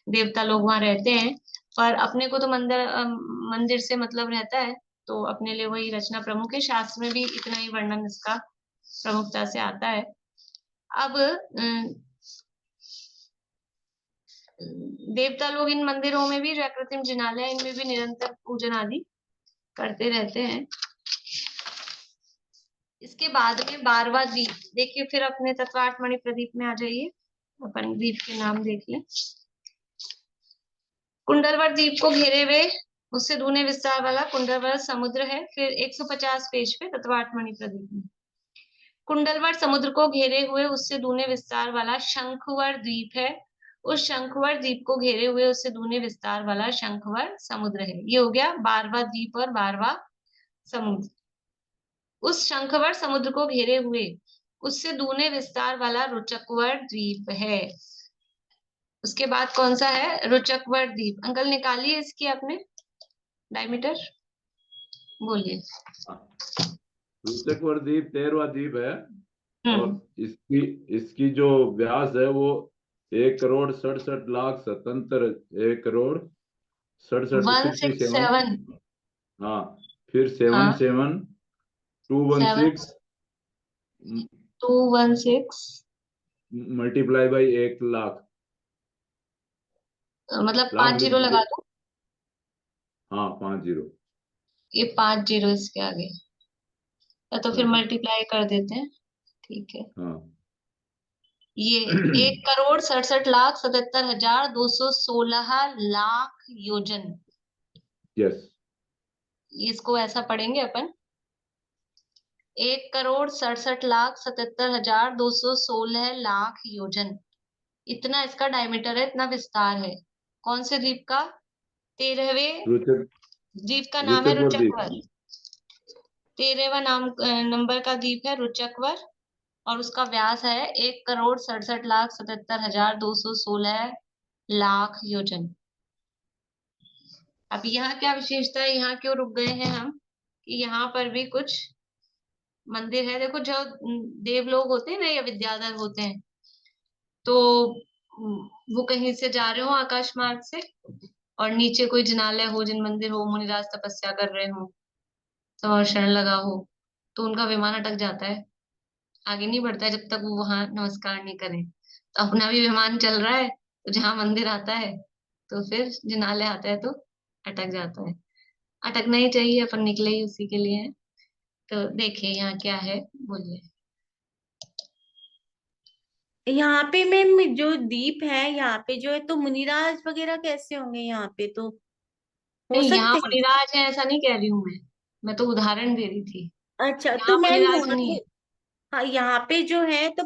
देवता लोग वहां रहते हैं। पर अपने को तो मंदिर से मतलब रहता है, तो अपने लिए वही रचना प्रमुख है। शास्त्र में भी इतना ही वर्णन इसका प्रमुखता से आता है। अब देवता लोग इन मंदिरों में भी, जो कृत्रिम जिनालय, इनमें भी निरंतर पूजन आदि करते रहते हैं। इसके बाद में 12वां द्वीप देखिए, फिर अपने तत्वार्थ मणि प्रदीप में आ जाइए, अपन द्वीप के नाम देख लें। कुंडलवर द्वीप को घेरे हुए उससे दूने विस्तार वाला कुंडलवर समुद्र है। फिर 150 पेज पे तत्वाटमणि प्रदीप में कुंडलवर समुद्र को घेरे हुए उससे दूने विस्तार वाला शंखवर द्वीप है। उस शंखवर द्वीप को घेरे हुए उससे दूने विस्तार वाला शंखवर समुद्र है। ये हो गया 12वां द्वीप और 12वां समुद्र। उस शंखवर समुद्र को घेरे हुए उससे दूने विस्तार वाला रुचकवर द्वीप है। उसके बाद कौन सा है? रुचकवर द्वीप। अंकल निकालिए इसकी अपने डायमीटर, बोलिए। रुचकवर द्वीप 13वां द्वीप है और हम्म इसकी जो व्यास है वो 1,67,67,77 167 हाँ, फिर 77 216 216 मल्टीप्लाई बाई 1,00,000 मतलब लाख 5 लिख जीरो लगा दीजिए। दो। हाँ 5 जीरो, ये 5 जीरो इसके आगे, या तो फिर हाँ मल्टीप्लाई कर देते हैं। ठीक है, हाँ ये 1,67,77,216 योजन। यस, इसको ऐसा पढ़ेंगे अपन, 1,67,77,216 योजन। इतना इसका डायमीटर है, इतना विस्तार है। कौन से द्वीप का? 13वें रुचक द्वीप का नाम है रुचकवर द्वीप। रुचकवर। 13वां नंबर का द्वीप है रुचकवर और उसका व्यास है 1,67,77,216 योजन। अब यहाँ क्या विशेषता है, यहाँ क्यों रुक गए हैं हम, कि यहाँ पर भी कुछ मंदिर है। देखो, जो देव लोग होते हैं ना या विद्याधर होते हैं, तो वो कहीं से जा रहे हो आकाश मार्ग से और नीचे कोई जिनालय हो, जिन मंदिर हो, मुनिराज तपस्या कर रहे हो, समर्षण लगा हो, तो उनका विमान अटक जाता है, आगे नहीं बढ़ता है जब तक वो वहां नमस्कार नहीं करें। तो अपना भी विमान चल रहा है, तो जहां मंदिर आता है तो फिर जिनालय आता है तो अटक जाता है। अटकना ही चाहिए, अपन निकले ही उसी के लिए हैं। तो देखिए यहाँ क्या है, बोलिए। यहाँ पे मैम जो द्वीप है, यहाँ पे जो है तो मुनिराज वगैरह कैसे होंगे यहाँ पे? तो हो नहीं, यहाँ सकते हैं। मुनिराज है ऐसा नहीं कह रही हूँ मैं तो उदाहरण दे रही थी। अच्छा, यहाँ तो मैम मुनिराज यहाँ नहीं पे, है। हाँ यहाँ पे जो है तो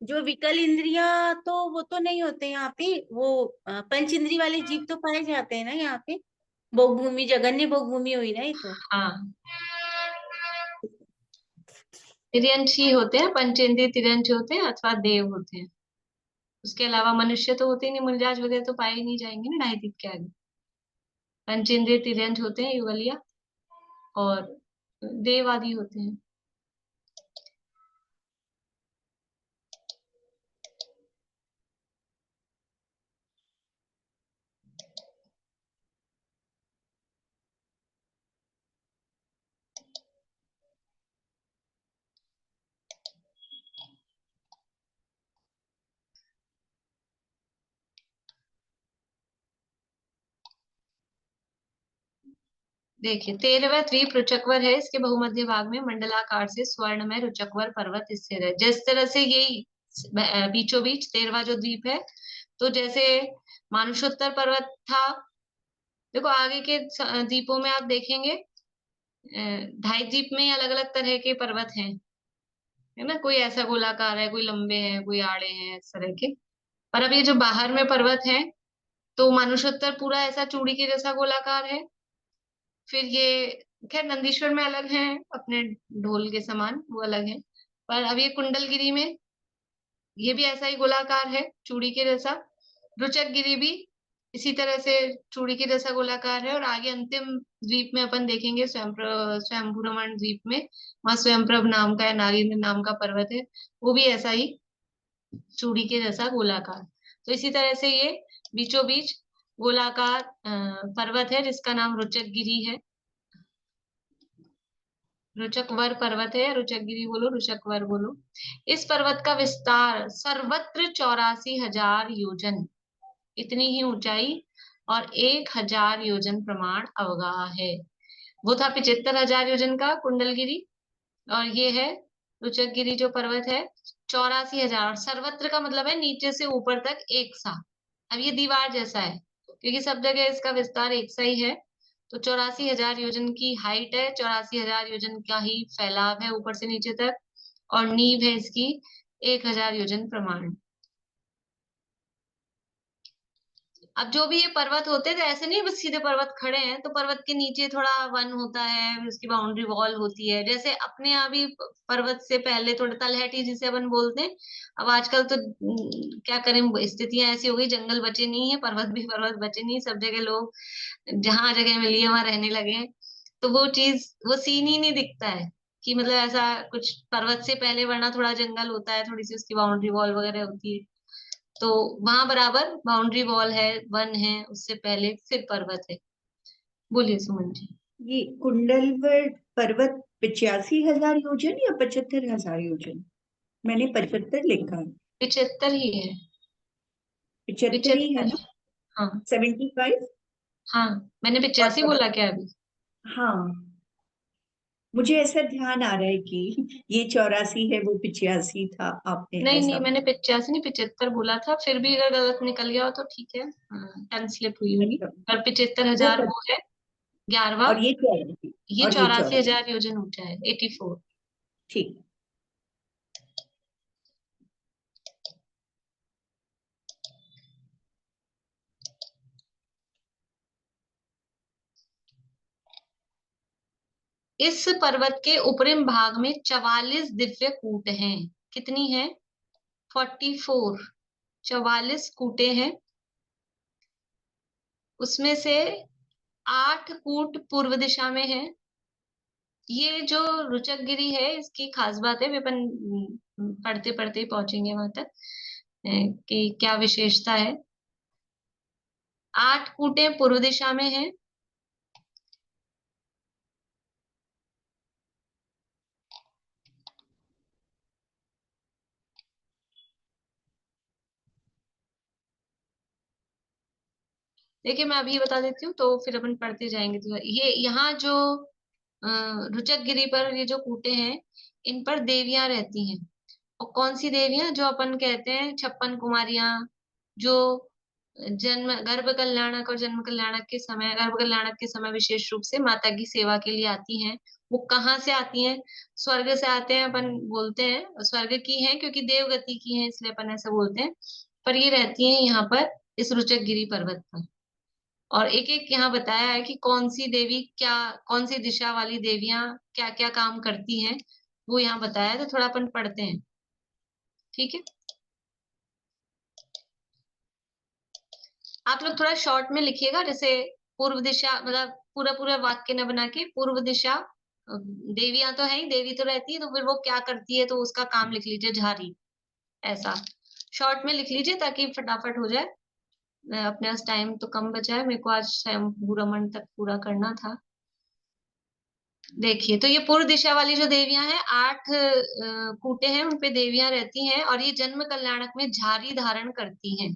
जो विकल इंद्रिया तो वो तो नहीं होते यहाँ पे, वो पंच इंद्री वाले जीव तो पाए जाते हैं ना यहाँ पे। भोग भूमि, जगन्य भोग भूमि हुई ना ये तो। हाँ, तिर्यंश ही होते हैं, पंचेंद्रिय तिर्यंश होते हैं अथवा देव होते हैं। उसके अलावा मनुष्य तो होते ही नहीं, मुनिराज वगैरह तो पाए ही नहीं जाएंगे ना 2.5 दीप के आगे। पंचेंद्रिय तिर्यंश होते हैं युगलिया, और देव आदि होते हैं। देखिए, 13वां द्वीप रुचकवर है। इसके बहुमध्य भाग में मंडलाकार से स्वर्णमय रुचकवर पर्वत स्थिर है। जिस तरह से यही बीचों बीच 13वां जो द्वीप है, तो जैसे मानुषोत्तर पर्वत था, देखो आगे के द्वीपों में आप देखेंगे 2.5 द्वीप में अलग अलग तरह के पर्वत हैं, है ना। कोई ऐसा गोलाकार है, कोई लंबे हैं, कोई आड़े हैं, इस तरह के। पर अब ये जो बाहर में पर्वत है, तो मानुषोत्तर पूरा ऐसा चूड़ी के जैसा गोलाकार है। फिर ये खैर नंदीश्वर में अलग हैं, अपने ढोल के समान वो अलग है। पर अब ये कुंडलगिरी में ये भी ऐसा ही गोलाकार है, चूड़ी के जैसा। रुचकगिरी भी इसी तरह से चूड़ी के जैसा गोलाकार है। और आगे अंतिम द्वीप में अपन देखेंगे स्वयंभूरमण द्वीप में, वहां स्वयंप्रभ नाम का या नागेंद्र नाम का पर्वत है, वो भी ऐसा ही चूड़ी के जैसा गोलाकार। तो इसी तरह से ये बीचों बीच गोलाकार पर्वत है जिसका नाम रुचकगिरी है। रुचकवर पर्वत है, रुचकगिरी बोलो, रुचकवर बोलो। इस पर्वत का विस्तार सर्वत्र 84,000 योजन, इतनी ही ऊंचाई और 1,000 योजन प्रमाण अवगाह है। वो था 75,000 योजन का कुंडलगिरी, और ये है रुचकगिरी जो पर्वत है 84,000। सर्वत्र का मतलब है नीचे से ऊपर तक एक सा। अब ये दीवार जैसा है क्योंकि सब जगह इसका विस्तार एक सा ही है, तो 84,000 योजन की हाइट है, 84,000 योजन का ही फैलाव है ऊपर से नीचे तक, और नींव है इसकी 1,000 योजन प्रमाण। अब जो भी ये पर्वत होते थे ऐसे नहीं बस सीधे पर्वत खड़े हैं, तो पर्वत के नीचे थोड़ा वन होता है, उसकी बाउंड्री वॉल होती है। जैसे अपने यहाँ भी पर्वत से पहले थोड़ा तलहटी जिसे अपन बोलते हैं। अब आजकल तो क्या करें, स्थितियां ऐसी हो गई, जंगल बचे नहीं है, पर्वत भी पर्वत बचे नहीं, सब जगह लोग जहां जगह मिली है वहां रहने लगे हैं। तो वो चीज, वो सीन ही नहीं दिखता है कि मतलब ऐसा कुछ पर्वत से पहले, वरना थोड़ा जंगल होता है, थोड़ी सी उसकी बाउंड्री वॉल वगैरह होती है। तो वहां बराबर बाउंड्री वॉल है, वन है, उससे पहले फिर पर्वत है। बोलिए सुमन जी। ये कुंडलवर पर्वत 85,000 योजन या 75,000 योजन? मैंने 75 लिखा है। 75 ही है। 75 ही है 75, ना? हाँ 75? हाँ, मैंने 85 बोला क्या अभी? हाँ, मुझे ऐसा ध्यान आ रहा है कि ये 84 है, वो 85 था, आपने नहीं ऐसा नहीं, मैंने 85 नहीं 75 बोला था। फिर भी अगर गलत निकल गया हो तो ठीक है, टंग स्लिप हुई होगी। अच्छा, पर 75,000 वो है 11वां, और ये 84, ये और ये 84,000 योजन ऊंचा है, 84। ठीक। इस पर्वत के ऊपरी भाग में 44 दिव्य कूट हैं। कितनी है? 44, 44 कूटे हैं। उसमें से 8 कूट पूर्व दिशा में है। ये जो रुचक गिरी है, इसकी खास बात है, वे अपन पढ़ते पढ़ते ही पहुंचेंगे वहां तक कि क्या विशेषता है। 8 कूटे पूर्व दिशा में है। देखिए मैं अभी बता देती हूँ, तो फिर अपन पढ़ते जाएंगे। तो ये यहाँ जो रुचक गिरी पर ये जो कूटे हैं, इन पर देवियां रहती हैं। और कौन सी देवियां? जो अपन कहते हैं 56 कुमारियां, जो जन्म गर्भ कल्याणक और जन्म कल्याणक के समय, गर्भ कल्याणक के समय विशेष रूप से माता की सेवा के लिए आती हैं। वो कहाँ से आती हैं? स्वर्ग से आते हैं, अपन बोलते हैं स्वर्ग की हैं, क्योंकि देवगति की हैं इसलिए अपन ऐसा बोलते हैं। पर ये रहती हैं यहाँ पर इस रुचक गिरी पर्वत पर। और एक एक यहाँ बताया है कि कौन सी देवी क्या, कौन सी दिशा वाली देवियां क्या क्या काम करती हैं, वो यहाँ बताया है। तो थोड़ा अपन पढ़ते हैं, ठीक है? आप लोग थोड़ा शॉर्ट में लिखिएगा, जैसे पूर्व दिशा, मतलब पूरा पूरा वाक्य न बना के, पूर्व दिशा देवियां तो है ही, देवी तो रहती है, तो फिर वो क्या करती है, तो उसका काम लिख लीजिए, झारी। ऐसा शॉर्ट में लिख लीजिए ताकि फटाफट हो जाए। अपने पास टाइम तो कम बचा है, मेरे को आज स्वयंभू तक पूरा करना था। देखिए, तो ये पूर्व दिशा वाली जो देवियां हैं, 8 कूटे हैं, उनपे देवियां रहती हैं, और ये जन्म कल्याणक में झारी धारण करती हैं।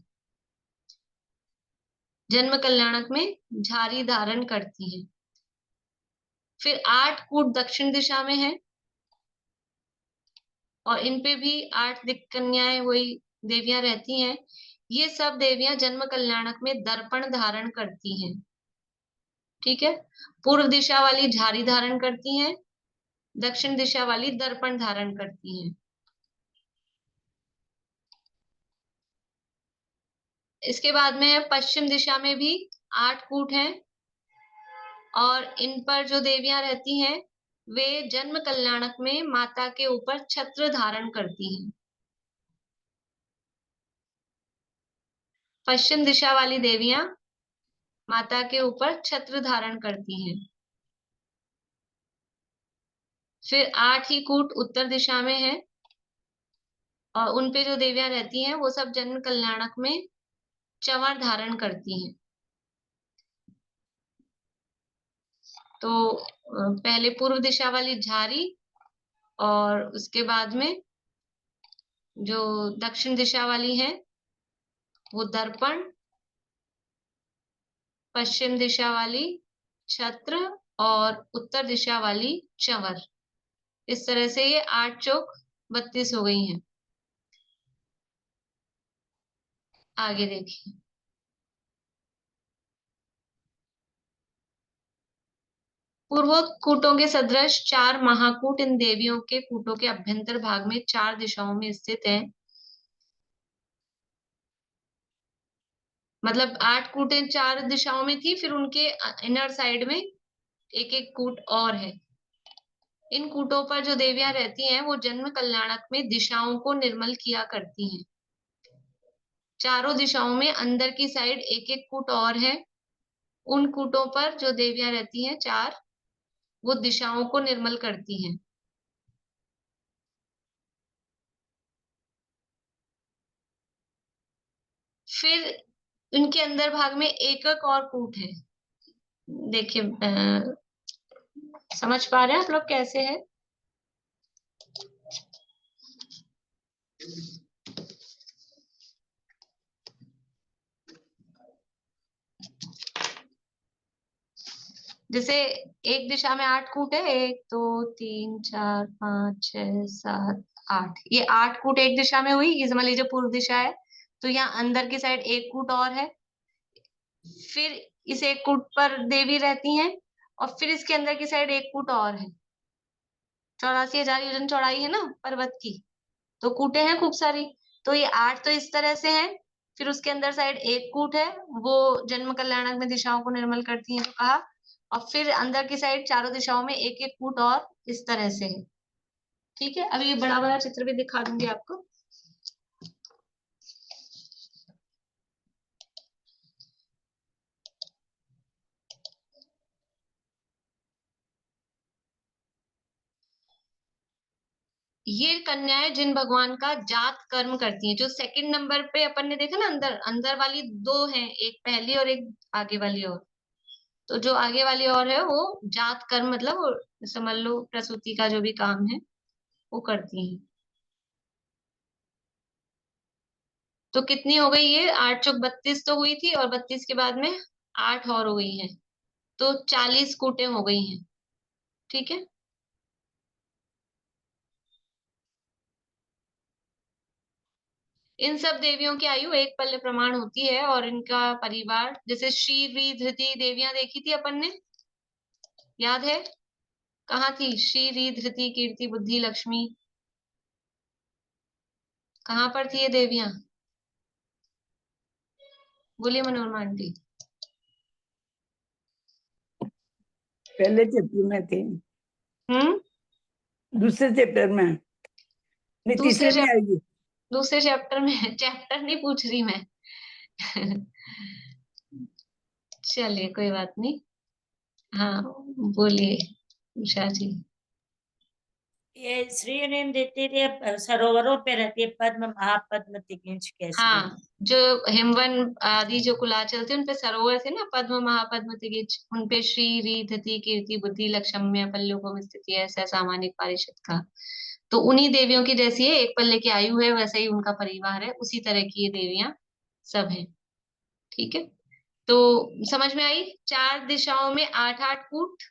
जन्म कल्याणक में झारी धारण करती हैं। फिर 8 कूट दक्षिण दिशा में है, और इनपे भी 8 दिक् कन्याएं, वही देवियां रहती हैं। ये सब देवियां जन्म कल्याणक में दर्पण धारण करती हैं, ठीक है? पूर्व दिशा वाली झारी धारण करती हैं, दक्षिण दिशा वाली दर्पण धारण करती हैं। इसके बाद में है पश्चिम दिशा में भी 8 कूट हैं, और इन पर जो देवियां रहती हैं वे जन्म कल्याणक में माता के ऊपर छत्र धारण करती हैं। पश्चिम दिशा वाली देवियां माता के ऊपर छत्र धारण करती हैं। फिर 8 ही कूट उत्तर दिशा में है, और उन पे जो देवियां रहती हैं वो सब जन्म कल्याणक में चंवर धारण करती हैं। तो पहले पूर्व दिशा वाली झारी, और उसके बाद में जो दक्षिण दिशा वाली है वो दर्पण, पश्चिम दिशा वाली छत्र, और उत्तर दिशा वाली चंवर। इस तरह से ये 8 चौक 32 हो गई हैं। आगे देखिए, पूर्वोक्त कूटों के सदृश 4 महाकूट इन देवियों के कूटों के अभ्यंतर भाग में 4 दिशाओं में स्थित हैं। मतलब 8 कूटें 4 दिशाओं में थी, फिर उनके इनर साइड में एक एक कूट और है। इन कूटों पर जो देवियां रहती हैं वो जन्म कल्याणक में दिशाओं को निर्मल किया करती हैं। चारों दिशाओं में अंदर की साइड एक एक कूट और है। उन कूटों पर जो देवियां रहती हैं 4, वो दिशाओं को निर्मल करती हैं। फिर इनके अंदर भाग में एक एक और कूट है। देखिए समझ पा रहे हैं आप लोग कैसे है? जैसे एक दिशा में 8 कूट है, 1 2 3 4 5 6 7 8, ये 8 कूट एक दिशा में हुई। ये समझ लीजिए पूर्व दिशा है, तो यहाँ अंदर की साइड एक कूट और है। फिर इस एक कूट पर देवी रहती हैं और फिर इसके अंदर की साइड एक कूट और है। 84,000 योजन चौड़ाई है ना पर्वत की, तो कूटे हैं खूब सारी। तो ये 8 तो इस तरह से है, फिर उसके अंदर साइड एक कूट है, वो जन्म कल्याणक में दिशाओं को निर्मल करती है तो कहा। और फिर अंदर की साइड चारों दिशाओं में एक एक कूट और इस तरह से है। ठीक है, अभी ये बड़ा बड़ा चित्र भी दिखा दूंगी आपको। ये कन्याएं जिन भगवान का जात कर्म करती हैं, जो सेकंड नंबर पे अपन ने देखा ना, अंदर अंदर वाली 2 हैं, एक पहली और एक आगे वाली और। तो जो आगे वाली और है वो जात कर्म, मतलब वो समझ लो प्रसूति का जो भी काम है वो करती हैं। तो कितनी हो गई ये? 8 चौक 32 तो हुई थी, और 32 के बाद में 8 और हो गई हैं, तो 40 कूटें हो गई हैं। ठीक है, इन सब देवियों की आयु एक पल्ले प्रमाण होती है, और इनका परिवार, जैसे श्री री धृति देवियां देखी थी अपन ने, याद है? कहाँ थी श्री री धृति कीर्ति बुद्धि लक्ष्मी? कहाँ पर थी ये देवियां? बोलिए मनोरमा आंटी। पहले चैप्टर में थे, दूसरे चैप्टर में, नहीं तीसरे में आएगी। दूसरे चैप्टर में? चैप्टर नहीं पूछ रही मैं। चलिए कोई बात नहीं। हाँ बोलिए उषा जी। ये श्री नेम देते थे, सरोवरों पे रहती है पद्म महापद्म तिगिंच कैसे? हाँ, जो हिमवन आदि जो कुलाचल थे उनपे सरोवर थे ना, पद्म महापद्म तिगिंच, उनपे श्री री धृति कीर्ति बुद्धि लक्ष्म्य पल्लवों में स्थिति है, ऐसा सामान्य पारिषद का। तो उन्हीं देवियों की जैसी है, एक पल्ले की आयु है, वैसे ही उनका परिवार है, उसी तरह की ये देवियां सब हैं। ठीक है, तो समझ में आई? 4 दिशाओं में 8-8 कूट,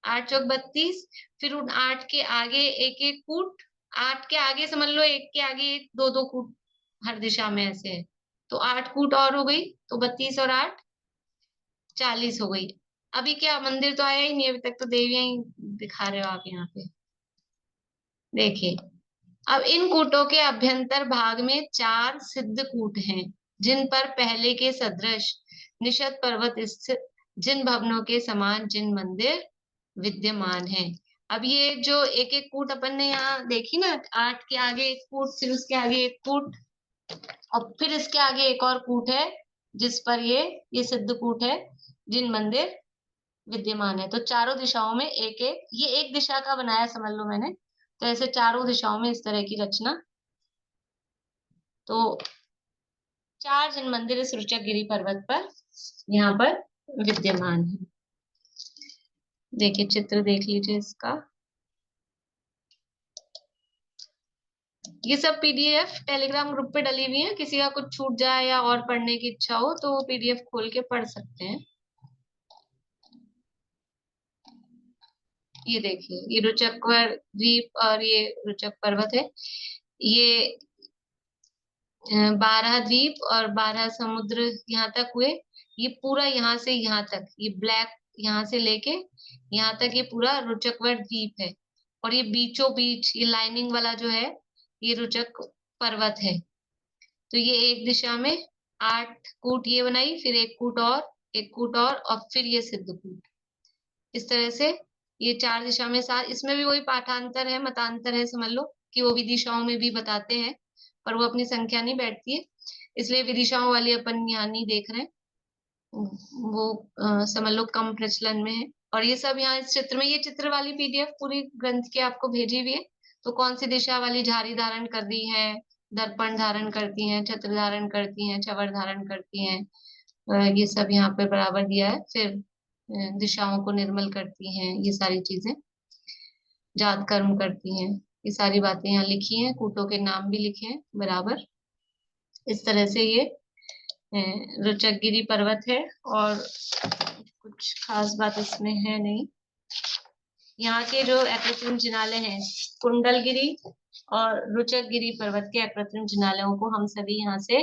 8 चौक 32, फिर उन 8 के आगे एक एक कूट, 8 के आगे समझ लो एक के आगे एक 2-2 कूट हर दिशा में ऐसे है, तो 8 कूट और हो गई, तो 32 और 8 40 हो गई। अभी क्या मंदिर तो आया ही नहीं, अभी तक तो देवियां ही दिखा रहे हो आप यहाँ पे। देखिए, अब इन कूटों के अभ्यंतर भाग में 4 सिद्ध कूट हैं, जिन पर पहले के सदृश निषद पर्वत स्थित जिन भवनों के समान जिन मंदिर विद्यमान हैं। अब ये जो एक एक कूट अपन ने यहाँ देखी ना, 8 के आगे एक कूट, फिर उसके आगे एक कूट, और फिर इसके आगे एक और कूट है जिस पर ये सिद्ध कूट है जिन मंदिर विद्यमान है। तो चारों दिशाओं में एक एक, ये एक दिशा का बनाया समझ लो मैंने, तो ऐसे चारों दिशाओं में इस तरह की रचना। तो 4 जिन मंदिर इस रुचक गिरी पर्वत पर यहाँ पर विद्यमान है। देखिए चित्र देख लीजिए इसका। ये सब पीडीएफ टेलीग्राम ग्रुप पे डली हुई है, किसी का कुछ छूट जाए या और पढ़ने की इच्छा हो तो पीडीएफ खोल के पढ़ सकते हैं। ये देखिए, ये रुचकवर द्वीप और ये रुचक पर्वत है। ये 12 द्वीप और 12 समुद्र यहाँ तक हुए। ये पूरा यहाँ से यहाँ तक, ये ब्लैक यहाँ से लेके यहाँ तक ये पूरा रुचकवर द्वीप है, और ये बीचों बीच ये लाइनिंग वाला जो है ये रुचक पर्वत है। तो ये एक दिशा में 8 कूट ये बनाई, फिर एक कूट और, एक कूट और फिर ये सिद्धकूट। इस तरह से ये 4 दिशा में 7, इसमें भी वही पाठांतर है, मतांतर है, समझ लो कि वो विदिशाओं में भी बताते हैं, पर वो अपनी संख्या नहीं बैठती है, इसलिए विदिशाओं वाली अपन यहाँ नहीं देख रहे हैं, वो समझ लो कम प्रचलन में है। और ये सब यहाँ इस चित्र में, ये चित्र वाली पीडीएफ पूरी ग्रंथ की आपको भेजी हुई है। तो कौन सी दिशा वाली झारी धारण कर दी है, दर्पण धारण करती हैं, छत्र धारण करती हैं, चवर धारण करती हैं, ये सब यहाँ पे बराबर दिया है। फिर दिशाओं को निर्मल करती हैं, ये सारी चीजें जात कर्म करती हैं, ये सारी बातें यहाँ लिखी हैं, कूटों के नाम भी लिखे हैं बराबर। इस तरह से ये रुचकगिरी पर्वत है, और कुछ खास बात इसमें है नहीं। यहाँ के जो अकृत्रिम जिनालय हैं, कुंडलगिरी और रुचकगिरी पर्वत के अकृत्रिम जिनालयों को हम सभी यहाँ से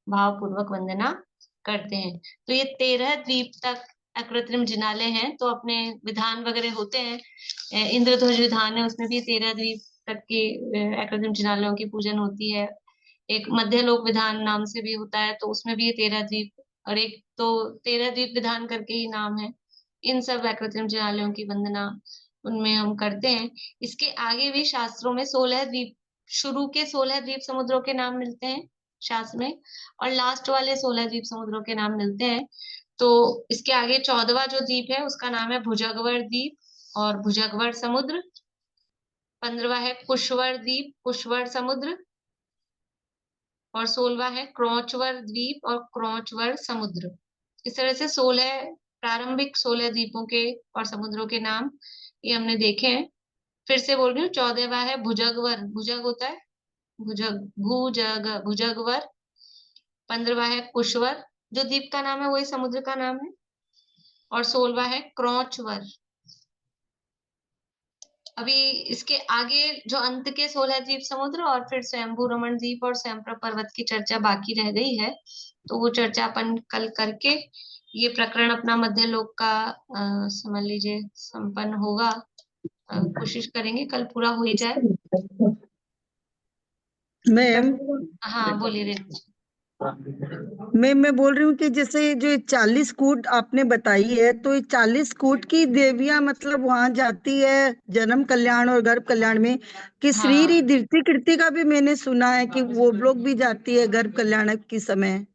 भावपूर्वक वंदना करते हैं। तो ये 13 द्वीप तक अकृत्रिम जिनालय हैं। तो अपने विधान वगैरह होते हैं, इंद्रध्वज विधान है, उसमें भी 13 द्वीप तक के अकृत्रिम जिनालयों की पूजन होती है। एक मध्यलोक विधान नाम से भी होता है, तो उसमें भी ये 13 द्वीप, और एक तो 13 द्वीप विधान करके ही नाम है। इन सब अकृत्रिम जिनालयों की वंदना उनमें हम करते हैं। इसके आगे भी शास्त्रों में 16 द्वीप, शुरू के 16 द्वीप समुद्रों के नाम मिलते हैं शास्त्र में, और लास्ट वाले 16 द्वीप समुद्रों के नाम मिलते हैं। तो इसके आगे 14वां जो द्वीप है उसका नाम है भुजगवर द्वीप और भुजगवर समुद्र। 15वां है कुशवर द्वीप, कुशवर समुद्र, और 16वां है क्रोचवर द्वीप और क्रोचवर समुद्र। इस तरह से 16 प्रारंभिक 16 द्वीपों के और समुद्रों के नाम ये हमने देखे हैं। फिर से बोल रही हूँ, 14वां है भुजगवर, भुजग होता है भुजगवर। 15वां है कुशवर, जो द्वीप का नाम है वही समुद्र का नाम है, और 16वां है क्रोचवर। अभी इसके आगे जो अंत के 16 द्वीप समुद्र और फिर स्वयंभू रमण द्वीप और स्वयंप्रभ पर्वत की चर्चा बाकी रह गई है, तो वो चर्चा अपन कल करके ये प्रकरण अपना मध्यलोक का समझ लीजिए संपन्न होगा। कोशिश करेंगे कल पूरा हो ही जाए। मैम हाँ बोलिए रेणु जी। मैं बोल रही हूँ कि जैसे जो 40 कूट आपने बताई है, तो ये 40 कूट की देवियां मतलब वहां जाती है जन्म कल्याण और गर्भ कल्याण में, कि श्री दीप्ति कीर्ति का भी मैंने सुना है कि वो लोग भी जाती है गर्भ कल्याण के समय।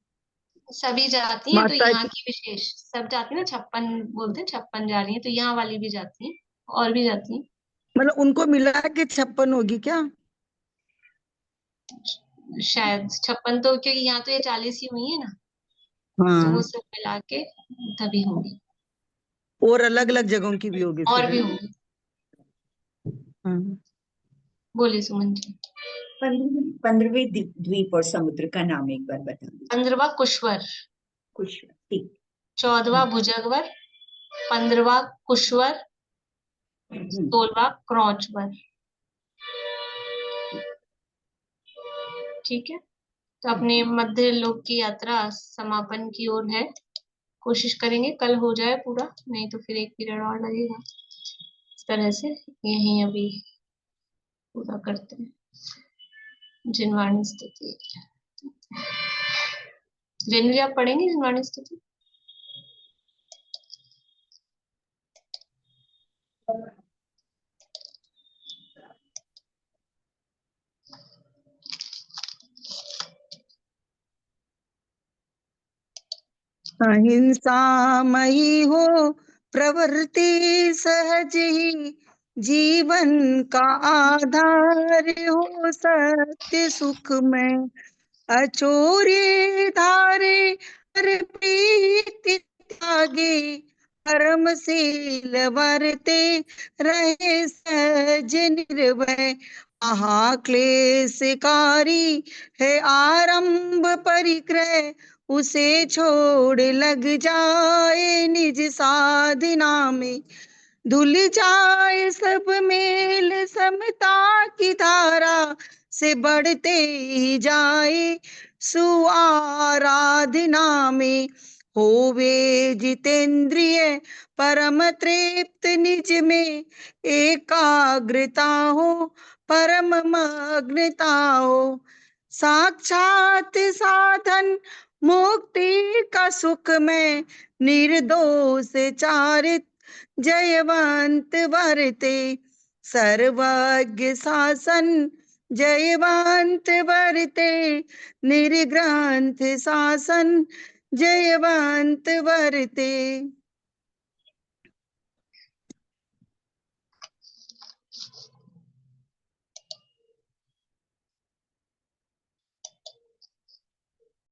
सभी जाती हैं, तो यहाँ की विशेष सब जाती है ना, 56 बोलते हैं, 56 जा रही है, तो यहाँ वाली भी जाती है और भी जाती है। मतलब उनको मिला के 56 होगी क्या? शायद 56 तो, क्योंकि यहाँ तो ये 40 ही हुई है ना, तो वो सब मिला के तभी होंगी। और अलग अलग जगहों की भी होगी और भी होंगी। बोलिए सुमन जी। 15वें द्वीप और समुद्र का नाम एक बार बता दीजिए। 15वां कुशवर, कुशवर ठीक। 14वां भुजगवर, 15वां कुशवर, 16वां क्रोचवर। ठीक है, तो अपने मध्य लोक की यात्रा समापन की ओर है। कोशिश करेंगे कल हो जाए पूरा, नहीं तो फिर एक पीरियड और लगेगा। इस तरह से यहीं अभी पूरा करते हैं। जिनवाणी स्थिति, रेणु जी आप पढ़ेंगे जिनवाणी स्थिति? अहिंसामयी हो प्रवृत्ति सहज ही, जीवन का आधार हो सत्य सुख में, अचोर्य धारे हर प्रीति त्यागे, परमशील वर्ते रहे सहज निर्भय, महाक्लेशकारी है आरंभ परिक्रय, उसे छोड़ लग जाए निज साधना में, धुल जाए सब मेल समता की धारा से बढ़ते ही जाए सुआराधना में, होवे जितेंद्रिय परम तृप्त निज में एकाग्रता हो परम मग्नता हो। साक्षात साधन मुक्ति का सुख में निर्दोष चारित जयवंत वरते। सर्वज्ञ शासन जयवंत वरते। निर्ग्रंथ शासन जयवंत वरते।